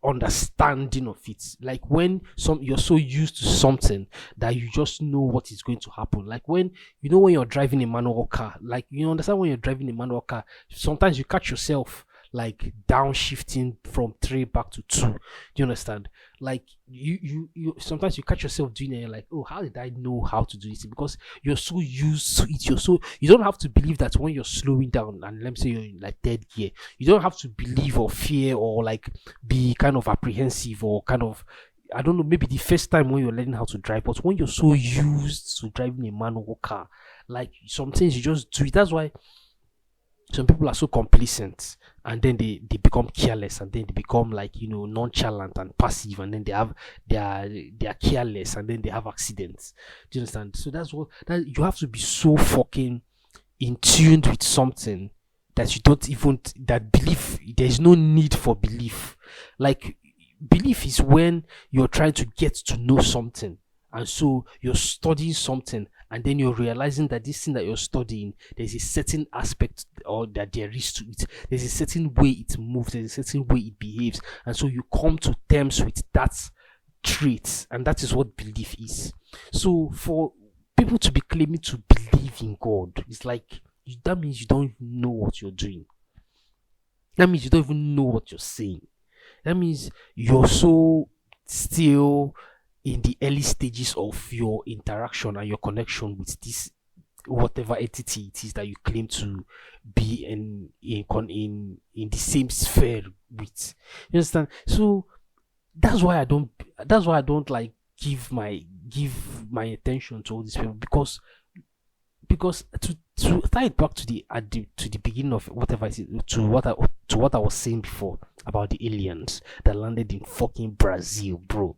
understanding of it. Like when you're so used to something that you just know what is going to happen. Like when you're driving a manual car, like you understand when you're driving a manual car, sometimes you catch yourself like downshifting from 3 back to 2. Do you understand? Like you sometimes you catch yourself doing it and you're like, oh, how did I know how to do this? Because you're so used to it. You don't have to believe that when you're slowing down, and let me say you're in like third gear, you don't have to believe or fear or like be kind of apprehensive or kind of, I don't know, maybe the first time when you're learning how to drive. But when you're so used to driving a manual car, like sometimes you just do it. That's why some people are so complacent, and then they become careless, and then they become like nonchalant and passive, and then they are careless, and then they have accidents. Do you understand? So that you have to be so fucking in tune with something that you don't even, that belief, there's no need for belief. Like, belief is when you're trying to get to know something, And so you're studying something, and then you're realizing that this thing that you're studying, there's a certain aspect or that there is to it. There's a certain way it moves, there's a certain way it behaves. And so you come to terms with that trait, and that is what belief is. So for people to be claiming to believe in God, it's like that means you don't even know what you're doing. That means you don't even know what you're saying. That means you're so still in the early stages of your interaction and your connection with this whatever entity it is that you claim to be in the same sphere with. You understand? So that's why I don't like give my attention to all these people, because to tie it back to the beginning of whatever it is, to what I was saying before about the aliens that landed in fucking Brazil, bro.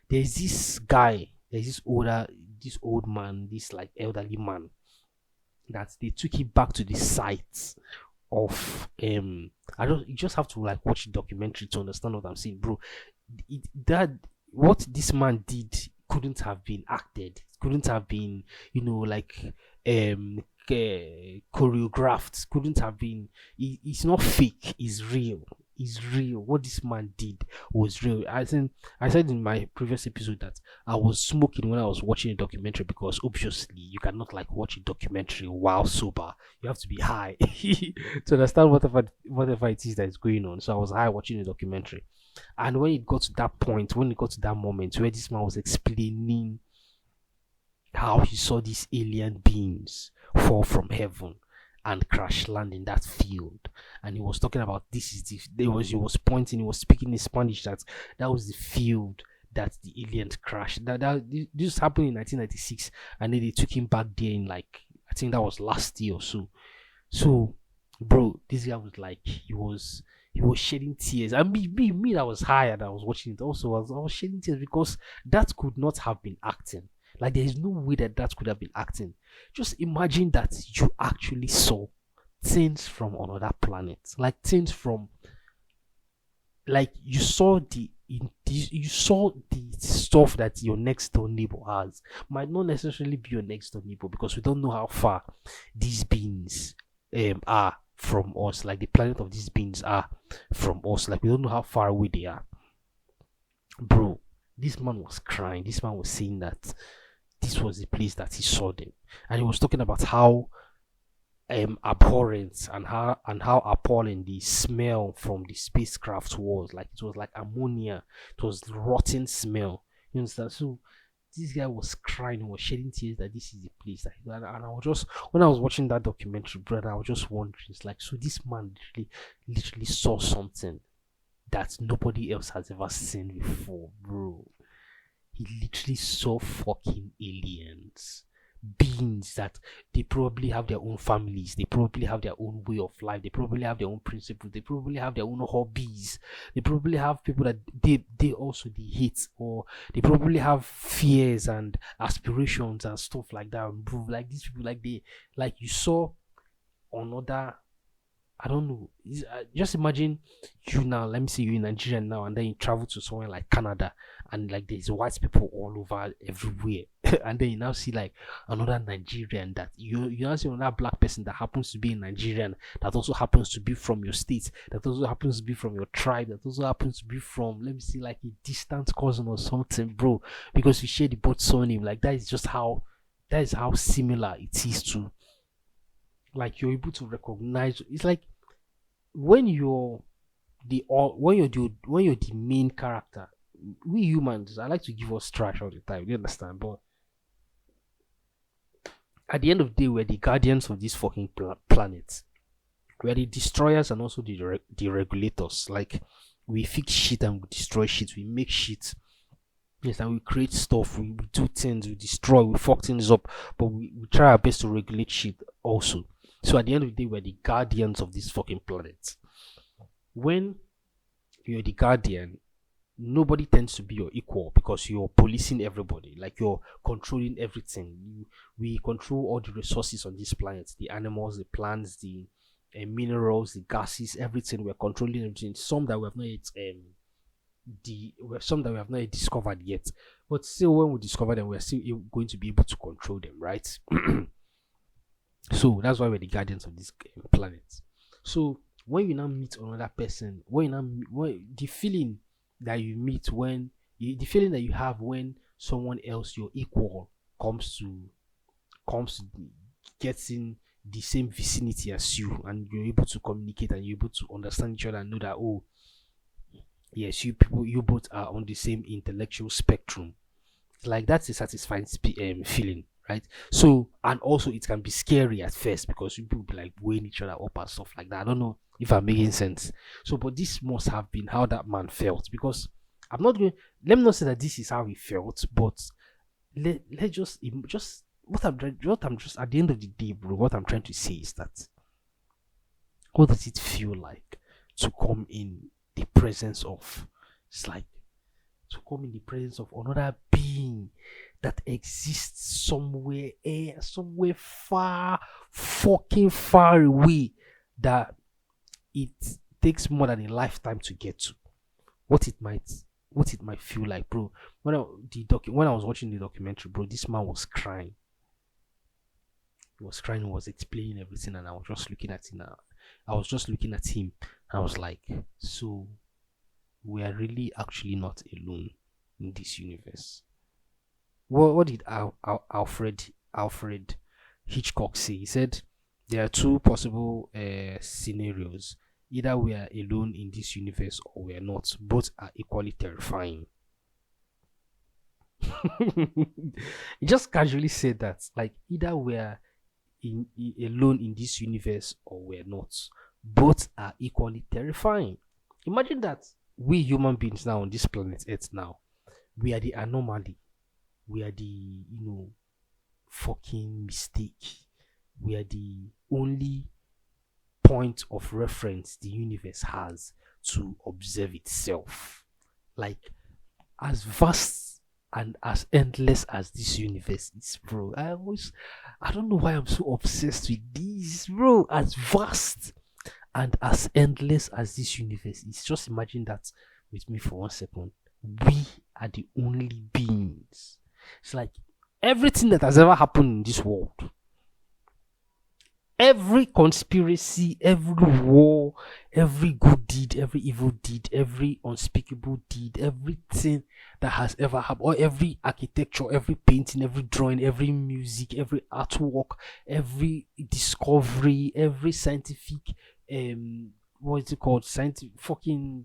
There's this guy, this old man, this like elderly man, that they took him back to the site of I don't you just have to like watch the documentary to understand what I'm saying, bro. That what this man did couldn't have been acted, couldn't have been, like choreographed, couldn't have been. It's not fake, it's real. It's real. What this man did was real. I said in my previous episode that I was smoking when I was watching a documentary, because obviously you cannot like watch a documentary while sober. You have to be high to understand whatever it is that is going on. So I was high watching a documentary. And when it got to that point, when it got to that moment where this man was explaining how he saw these alien beings fall from heaven and crash land in that field, and he was talking about this is he was pointing, he was speaking in Spanish, that was the field that the aliens crashed. This happened in 1996, and then they took him back there in, like, I think that was last year or so. So, bro, this guy was like, he was shedding tears. And me that was high and I was watching it also, I was shedding tears, because that could not have been acting. Like, there is no way that could have been acting. Just imagine that you actually saw things from another planet, like things from, like you saw you saw the stuff that your next door neighbor has. Might not necessarily be your next door neighbor, because we don't know how far these beings are from us, like the planet of these beings are from us. Like, we don't know how far away they are, bro. This man was crying. This man was saying that this was the place that he saw them, and he was talking about how abhorrent and how appalling the smell from the spacecraft was. Like, it was like ammonia. It was rotten smell. You understand? So this guy was crying, was shedding tears that this is the place that and I was just, when I was watching that documentary, brother, I was just wondering, it's like, so this man literally saw something that nobody else has ever seen before, bro. He literally saw fucking aliens, beings that they probably have their own families, they probably have their own way of life, they probably have their own principles, they probably have their own hobbies, they probably have people that they also they hate, or they probably have fears and aspirations and stuff like that, bro. Like, these people, like, you saw another, I don't know. Just imagine you now. Let me say you're in Nigeria now, and then you travel to somewhere like Canada, and like there's white people all over everywhere, and then you now see like another Nigerian, that you now see another black person that happens to be a Nigerian, that also happens to be from your state, that also happens to be from your tribe, that also happens to be from, let me see, like a distant cousin or something, bro. Because you share the both surname. Like, that is how similar it is to, like, you're able to recognize. It's like when you're the main character. We humans, I like to give us trash all the time, you understand? But at the end of the day, we're the guardians of this fucking planet. We're the destroyers and also the regulators. Like, we fix shit and we destroy shit. We make shit. Yes, and we create stuff. We do things. We destroy. We fuck things up. But we try our best to regulate shit also. So at the end of the day, we're the guardians of this fucking planet. When you're the guardian, nobody tends to be your equal, because you're policing everybody. Like, you're controlling everything. We control all the resources on this planet, the animals, the plants, the minerals, the gases, everything. We're controlling everything. Some that we have not yet discovered yet. But still, when we discover them, we're still going to be able to control them, right? So that's why we're the guardians of this planet. So when you now meet another person, the feeling that you meet the feeling that you have when someone else, your equal, comes to comes to gets in the same vicinity as you, and you're able to communicate and you're able to understand each other and know that, oh yes, you both are on the same intellectual spectrum. Like that's a satisfying feeling, right? So, and also it can be scary at first because people will be like weighing each other up and stuff like that. I don't know if I'm making sense. So, but this must have been how that man felt, because I'm not going. Let me not say that this is how he felt, but let just what I'm just at the end of the day, bro. What I'm trying to say is that, what does it feel like to come in the presence of? It's like to come in the presence of another being that exists somewhere far, fucking far away, that it takes more than a lifetime to get to. What it might feel like, bro. When I was watching the documentary, bro, this man was crying. He was crying. He was explaining everything, and I was just looking at him. And I was like, so we are really actually not alone in this universe. What did Alfred Hitchcock say? He said there are two possible scenarios. Either we are alone in this universe or we are not. Both are equally terrifying. He just casually said that, like, either we are alone in this universe or we're not. Both are equally terrifying. Imagine that we human beings now on this planet Earth now, we are the anomaly. We are the, fucking mistake. We are the only point of reference the universe has to observe itself. Like, as vast and as endless as this universe is, bro. I don't know why I'm so obsessed with this, bro. As vast and as endless as this universe is. Just imagine that with me for 1 second. We are the only beings. It's like everything that has ever happened in this world, every conspiracy, every war, every good deed, every evil deed, every unspeakable deed, everything that has ever happened, or every architecture, every painting, every drawing, every music, every artwork, every discovery, every scientific what is it called? Scientific fucking,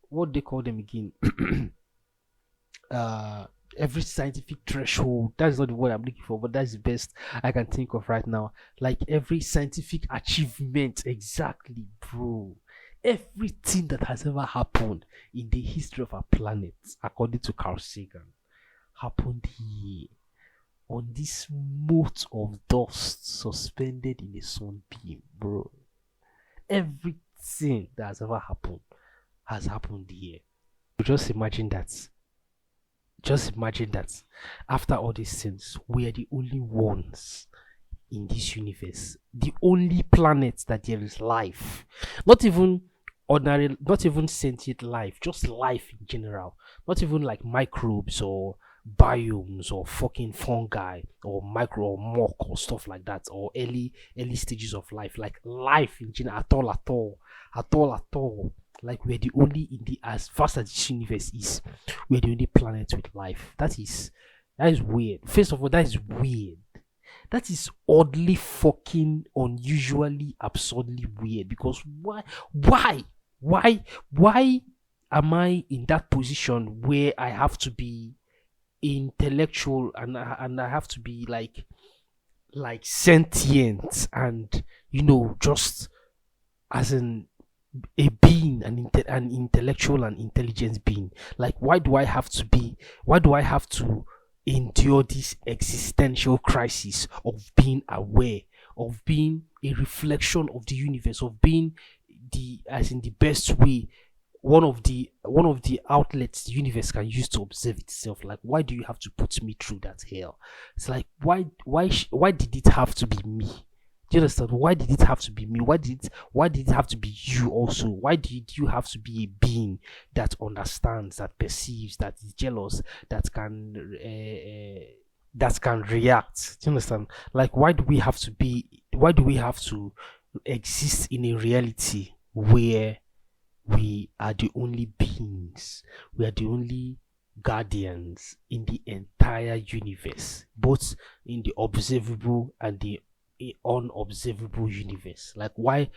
what they call them again? Every scientific threshold, that's not the word I'm looking for, but that's the best I can think of right now. Like every scientific achievement, exactly, bro. Everything that has ever happened in the history of our planet, according to Carl Sagan, happened here on this mote of dust suspended in a sunbeam, bro. Everything that has happened here. Just imagine that after all these things, we are the only ones in this universe, the only planet that there is life. Not even ordinary, not even sentient life, just life in general. Not even like microbes or biomes or fucking fungi or micro or muck or stuff like that, or early stages of life. Like life in general, at all. Like we're the only, in the, as vast as this universe is, we're the only planet with life. That is weird. First of all, that is weird. That is oddly fucking unusually absurdly weird. Because why am I in that position where I have to be intellectual and I have to be like sentient and just as a being, an intellectual and intelligent being? Like, why do I have to endure this existential crisis of being aware, of being a reflection of the universe, of being the best way, one of the outlets the universe can use to observe itself? Like, why do you have to put me through that hell? It's like, why did it have to be me Do you understand? Why did it have to be me? Why did it have to be you also? Why did you have to be a being that understands, that perceives, that is jealous, that can react? Do you understand? Like, why do we have to exist in a reality where we are the only beings, we are the only guardians in the entire universe, both in the observable and the unobservable universe? Like, why?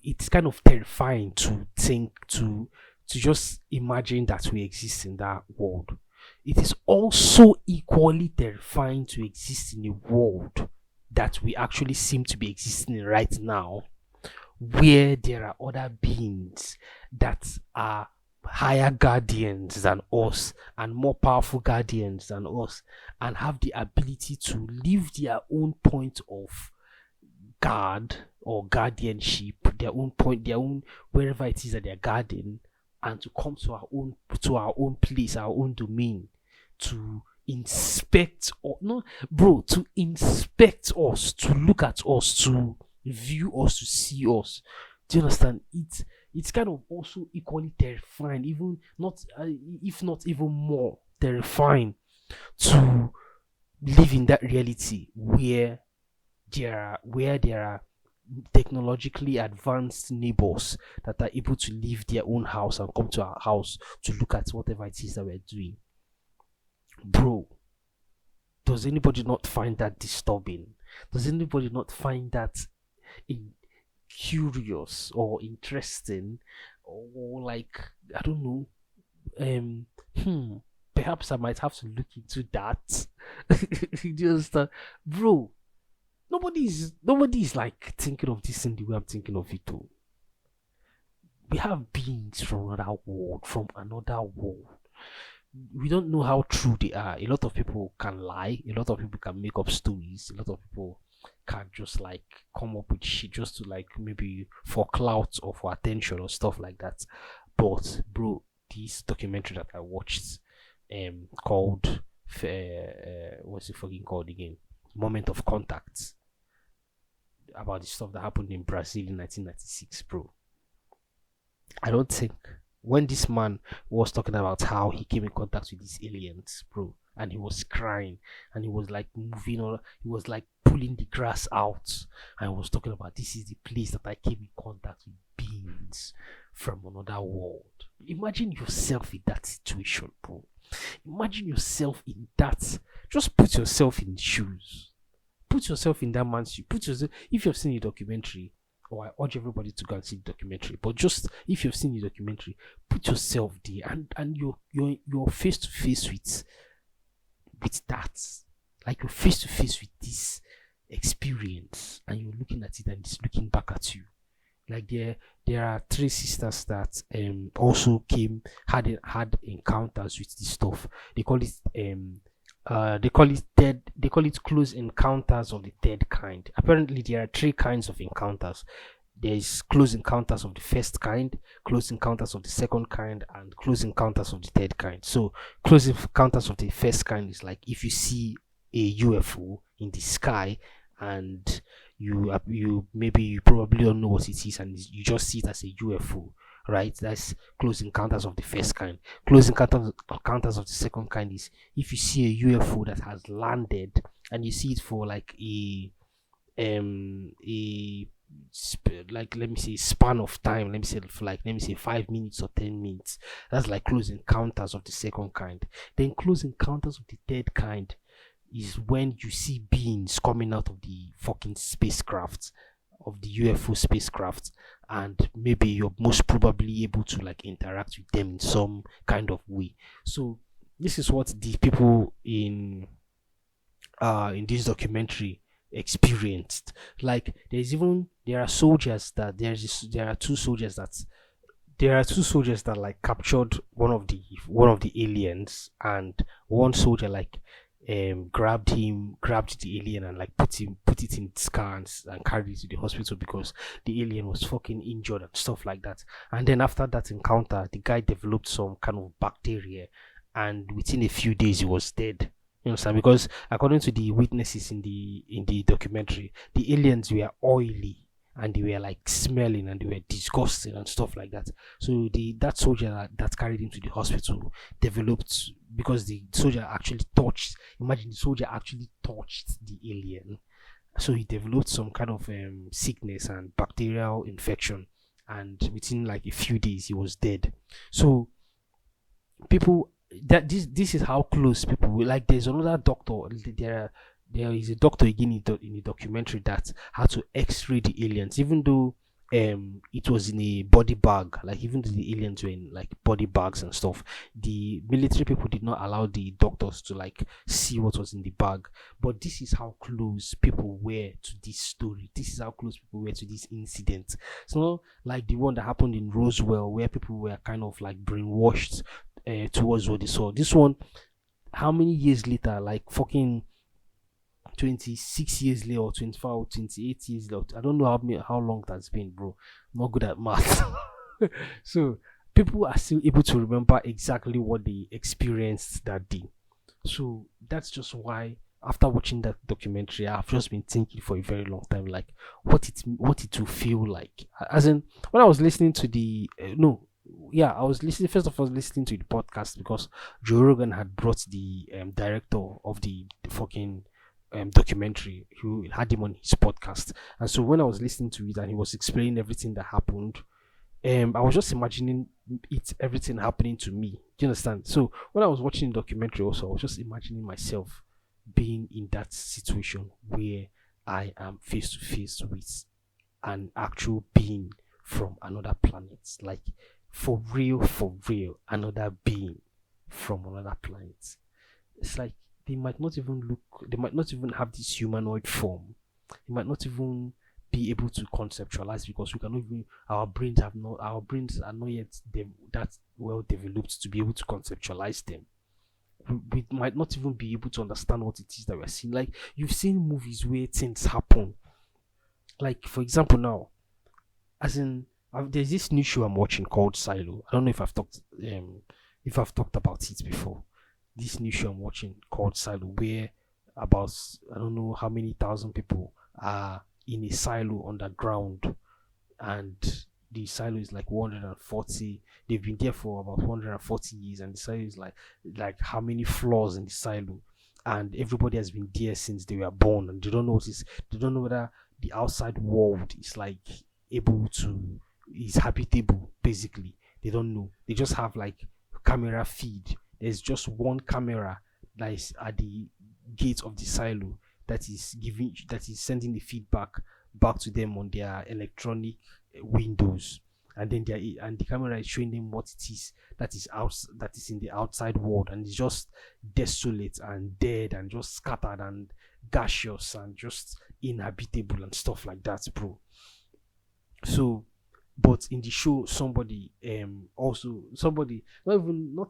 It's kind of terrifying to think, to just imagine that we exist in that world. It is also equally terrifying to exist in a world that we actually seem to be existing in right now, where there are other beings that are higher guardians than us and more powerful guardians than us, and have the ability to leave their own point of guard or guardianship, their own point, their own, wherever it is that they're guarding, and to come to our own place, our own domain, to inspect, or no, bro, to inspect us, to look at us, to view us, to see us. Do you understand? It's kind of also equally terrifying, even not, if not even more terrifying, to live in that reality where there are technologically advanced neighbors that are able to leave their own house and come to our house to look at whatever it is that we're doing. Bro, does anybody not find that disturbing? Does anybody not find that in curious or interesting, or like, I don't know, um perhaps I might have to look into that. Do you understand? Bro, nobody is like thinking of this in the way I'm thinking of it too. We have beings from another world, we don't know how true they are. A lot of people can lie, a lot of people can make up stories, a lot of people can just like come up with shit just to, like, maybe for clout or for attention or stuff like that. But bro, this documentary that I watched, called what's it fucking called again? Moment of Contact, about the stuff that happened in Brazil in 1996, bro. I don't think, when this man was talking about how he came in contact with these aliens, bro, and he was crying, and he was like moving on, he was like pulling the grass out, and he was talking about, this is the place that I came in contact with beings from another world. Imagine yourself in that situation, bro. Imagine yourself in that. Just put yourself in shoes. Put yourself in that man's shoes. Put yourself. If you've seen the documentary, or I urge everybody to go and see the documentary. But just, if you've seen the documentary, put yourself there, and you're face to face with that. Like, you're face to face with this experience, and you're looking at it, and it's looking back at you. Like, there are three sisters that also had encounters with this stuff. They call it close encounters of the third kind. Apparently there are three kinds of encounters. There is close encounters of the first kind, close encounters of the second kind, and close encounters of the third kind. So close encounters of the first kind is like if you see a UFO in the sky, and you probably don't know what it is, and you just see it as a UFO, right? That's close encounters of the first kind. Close encounters of the second kind is if you see a UFO that has landed, and you see it for like like, let me say, span of time, let me say 5 minutes or 10 minutes. That's like close encounters of the second kind. Then close encounters of the third kind is when you see beings coming out of the fucking spacecraft, of the UFO spacecraft, and maybe you're most probably able to like interact with them in some kind of way. So this is what the people in this documentary experienced. Like, there are two soldiers that like captured one of the aliens, and one soldier like grabbed the alien, and like put it in its car, and carried it to the hospital because the alien was fucking injured and stuff like that. And then after that encounter, the guy developed some kind of bacteria, and within a few days he was dead. You understand? Because according to the witnesses in the documentary, the aliens were oily and they were like smelling and they were disgusting and stuff like that. So the that soldier that carried him to the hospital developed, because the soldier actually touched. Imagine the soldier actually touched the alien, so he developed some kind of sickness and bacterial infection, and within like a few days he was dead. So people, that this is how close people were. Like there's another doctor, there is a doctor again in the documentary that had to x-ray the aliens, even though it was in a body bag. Like even though the aliens were in like body bags and stuff, the military people did not allow the doctors to like see what was in the bag. But this is how close people were to this story. This is how close people were to this incident. It's not like the one that happened in Roswell where people were kind of like brainwashed towards what they saw. This one, how many years later, like fucking 26 years later or 25 or 28 years later, I don't know how long that's been, bro. I'm not good at math. So people are still able to remember exactly what they experienced that day. So that's just why after watching that documentary, I've just been thinking for a very long time, like what it will feel like. As in, when I was listening to the no, yeah, I was listening first of all listening to the podcast because Joe Rogan had brought the director of the fucking documentary, who had him on his podcast. And so when I was listening to it and he was explaining everything that happened, I was just imagining everything happening to me. Do you understand? So when I was watching the documentary, also I was just imagining myself being in that situation where I am face to face with an actual being from another planet, like for real, another being from another planet. It's like they might not even have this humanoid form. They might not even be able to conceptualize, because we cannot even, our brains are not yet that well developed to be able to conceptualize them. We might not even be able to understand what it is that we're seeing. Like you've seen movies where things happen. Like for example now, as in there's this new show I'm watching called Silo. I don't know if I've talked about it before. This new show I'm watching called Silo, where about I don't know how many thousand people are in a silo underground, and the silo is like 140. They've been there for about 140 years, and the silo is like how many floors in the silo, and everybody has been there since they were born, and they don't know whether the outside world is like able to is habitable. Basically, they don't know. They just have like camera feed. There's just one camera that is at the gate of the silo that is sending the feedback back to them on their electronic windows, and then the camera is showing them what it is that is in the outside world, and it's just desolate and dead and just scattered and gaseous and just inhabitable and stuff like that, bro. So but in the show, somebody, not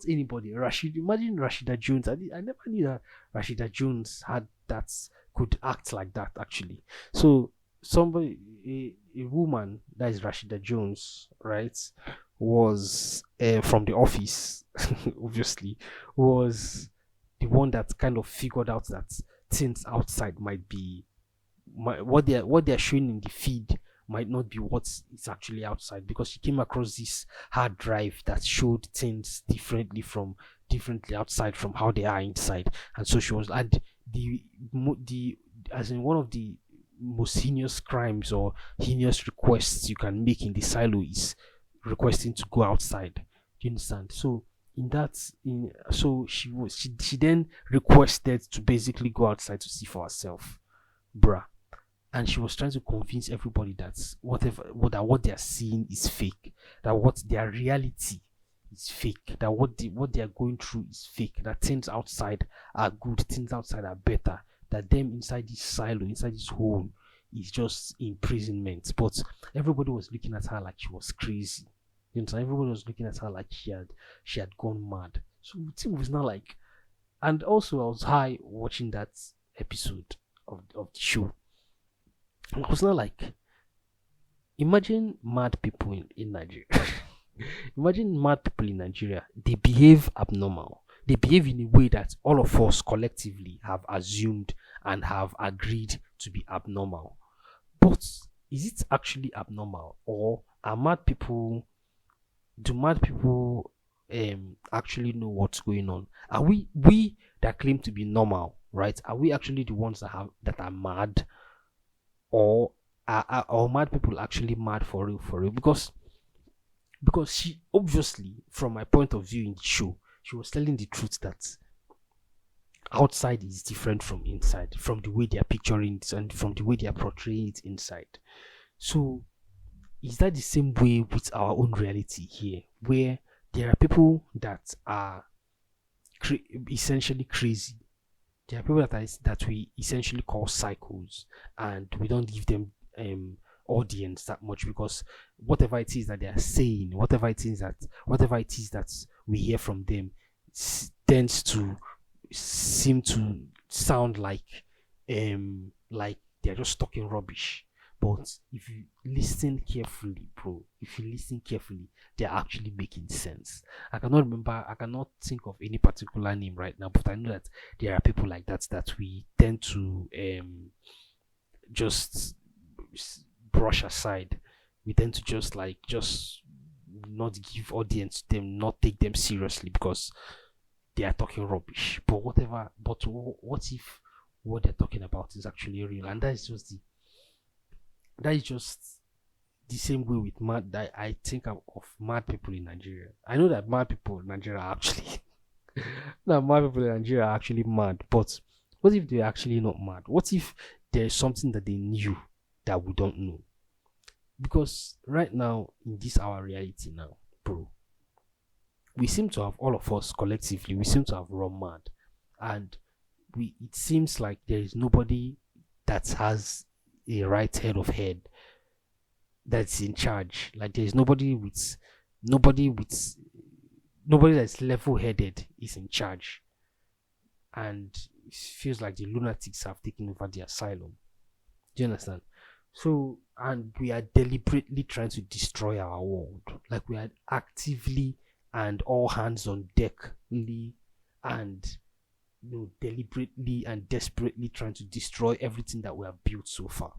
anybody, Rashid, imagine Rashida Jones. I never knew that Rashida Jones had that, could act like that actually. So somebody, a woman that is Rashida Jones, right, was from The Office, obviously, was the one that kind of figured out that things outside might be, what they're showing in the feed might not be what is actually outside, because she came across this hard drive that showed things differently outside from how they are inside. And so she was, and the as in one of the most heinous crimes or heinous requests you can make in the silo is requesting to go outside. Do you understand? So in that in so she then requested to basically go outside to see for herself, bruh. And she was trying to convince everybody that what they are seeing is fake, that what their reality is fake, that what they are going through is fake, that things outside are good, things outside are better, that them inside this silo, inside this hole, is just imprisonment. But everybody was looking at her like she was crazy. You know, everybody was looking at her like she had gone mad. So the thing was not like, and also I was high watching that episode of the show. I was not like, imagine mad people in Nigeria. Imagine mad people in Nigeria. They behave abnormal. they behave in a way that all of us collectively have assumed and have agreed to be abnormal. But is it actually abnormal, or are mad people? Do mad people actually know what's going on? Are we that claim to be normal, right? Are we actually the ones that are mad, or are mad people actually mad for real, for real? Because she obviously, from my point of view in the show, she was telling the truth that outside is different from inside, from the way they are picturing it and from the way they are portraying it inside. So is that the same way with our own reality here, where there are people that are essentially crazy? There are people that we essentially call psychos, and we don't give them audience that much, because whatever it is that they are saying, whatever it is that we hear from them, tends to seem to sound like they're just talking rubbish. But if you listen carefully, bro, if you listen carefully, they're actually making sense. I cannot think of any particular name right now, but I know that there are people like that we tend to just brush aside. We tend to just not give audience to them, not take them seriously because they are talking rubbish. But what if what they're talking about is actually real? And that is just the same way with mad. That I think of mad people in Nigeria. I know that mad people in Nigeria are actually that mad people in Nigeria are actually mad. But what if they're actually not mad? What if there's something that they knew that we don't know? Because right now, in this our reality now, bro, we seem to have, all of us collectively, we seem to have run mad, and it seems like there is nobody that has a right head of head that's in charge. Like there's nobody with nobody that's level headed is in charge, and it feels like the lunatics have taken over the asylum. Do you understand? So, and we are deliberately trying to destroy our world. Like we are actively and all hands on deckly and deliberately and desperately trying to destroy everything that we have built so far.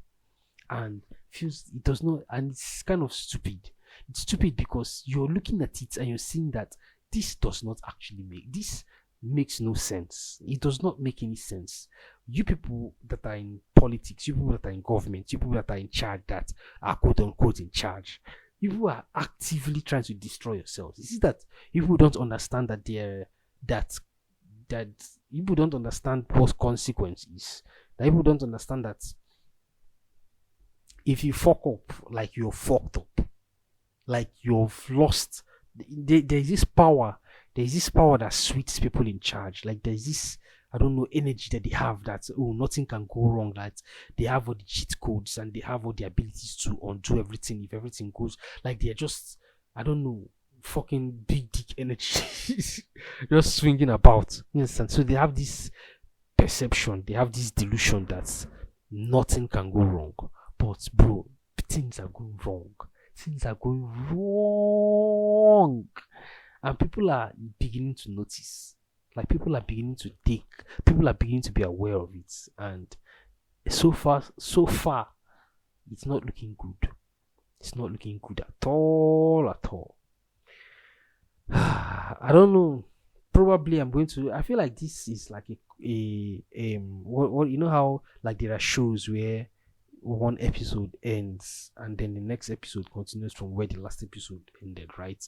And feels it does not, and it's kind of stupid. It's stupid because you're looking at it and you're seeing that this does not actually this makes no sense. It does not make any sense. You people that are in politics, you people that are in government, you people that are in charge, that are quote unquote in charge, you people are actively trying to destroy yourselves. You see that you people don't understand that that you people don't understand what consequence is. That people don't understand that if you fuck up, like you're fucked up, like you've lost. There's this power. There's this power that sweeps people in charge. Like there's this, I don't know, energy that they have that nothing can go wrong. That they have all the cheat codes and they have all the abilities to undo everything if everything goes. Like they're just, I don't know, fucking big dick energy, just swinging about. You understand? So they have this perception. They have this delusion that nothing can go wrong. But bro, things are going wrong. Things are going wrong. And people are beginning to notice. Like people are beginning to be aware of it. And so far, it's not looking good. It's not looking good at all, at all. I don't know. Probably I'm going to. I feel like this is like what you know how like there are shows where one episode ends and then the next episode continues from where the last episode ended, right?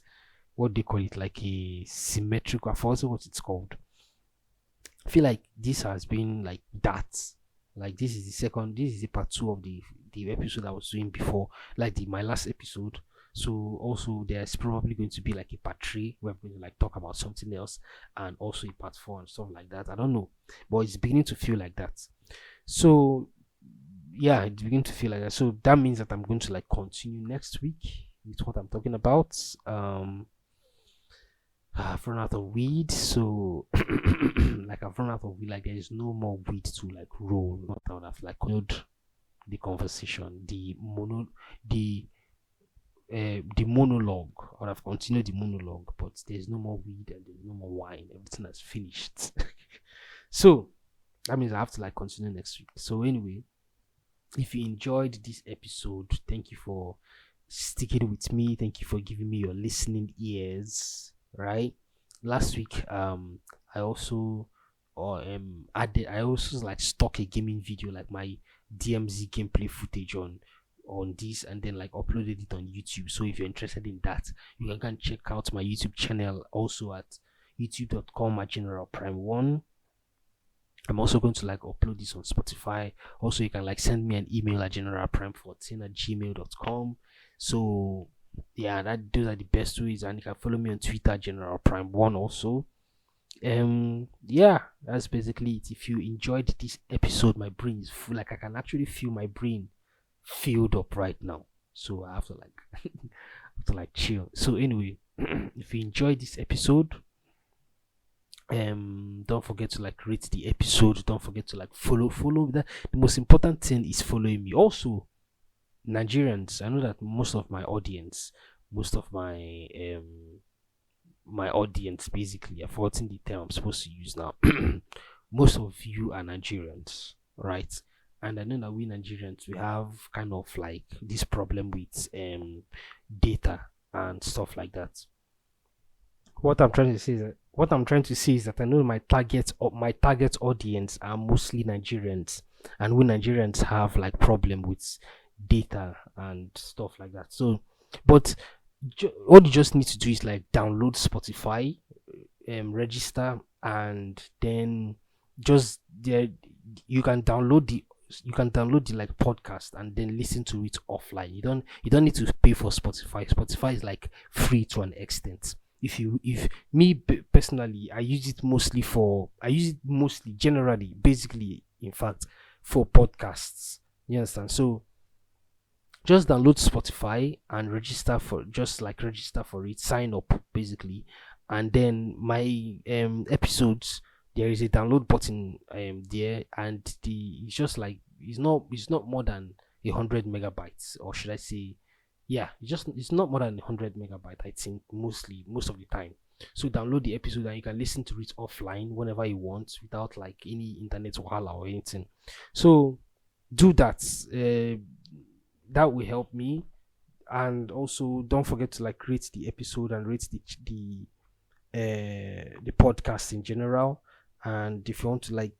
What they call it, like a symmetrical. I forgot what it's called. I feel like this has been like that. Like this is the part two of the episode I was doing before, like my last episode. So also there's probably going to be like a part three where we're going to like talk about something else, and also a part four and stuff like that. I don't know, but it's beginning to feel like that. So yeah, it's beginning to feel like that. So that means that I'm going to like continue next week with what I'm talking about. I've run out of weed, so like I've run out of weed. Like there is no more weed to like roll. Not that I've like continued the conversation, the the monologue. I would have continued the monologue, but there's no more weed and there's no more wine. Everything has finished. So that means I have to like continue next week. So anyway, if you enjoyed this episode, thank you for sticking with me. Thank you for giving me your listening ears. Right. Last week, I also added. I also like stock a gaming video, like my DMZ gameplay footage on this, and then like uploaded it on YouTube. So if you're interested in that, you can go and check out my YouTube channel also at youtube.com/generalprime1. I'm also going to like upload this on Spotify. Also, you can like send me an email at generalprime14@gmail.com. So yeah, those are the best ways, and you can follow me on Twitter, generalprime1 also. Yeah, that's basically it. If you enjoyed this episode, my brain is full. Like I can actually feel my brain filled up right now. So I have to like chill. So anyway, if you enjoyed this episode, don't forget to like rate the episode. Don't forget to like follow that. The most important thing is following me. Also, Nigerians, I know that most of my audience, my audience, basically, I've forgotten the term I'm supposed to use now. Most of you are Nigerians, right? And I know that we Nigerians, we have kind of like this problem with data and stuff like that. What I'm trying to say is that I know my target audience are mostly Nigerians, and we Nigerians have like problem with data and stuff like that. So, but what you just need to do is like download Spotify, register, and then just there you can download the like podcast and then listen to it offline. You don't need to pay for Spotify. Spotify is like free to an extent. If me personally, I use it mostly generally, basically, in fact, for podcasts. You understand? So just download Spotify and register for it, sign up basically, and then my episodes, there is a download button there, and it's just like it's not more than 100 megabytes, or should I say, yeah, it's not more than 100 megabyte, I think, most of the time. So download the episode and you can listen to it offline whenever you want without like any internet wahala or anything. So do that. That will help me. And also don't forget to like rate the episode and rate the podcast in general. And if you want to like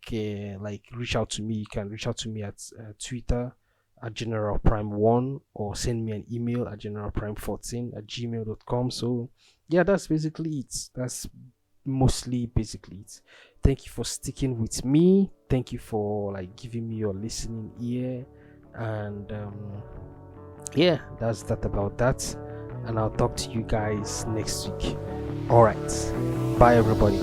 reach out to me, you can reach out to me at Twitter at generalprime1, or send me an email at generalprime14@gmail.com. So yeah, that's basically it. That's mostly basically it. Thank you for sticking with me. Thank you for like giving me your listening ear. And yeah, that's that about that. And I'll talk to you guys next week. All right, bye everybody.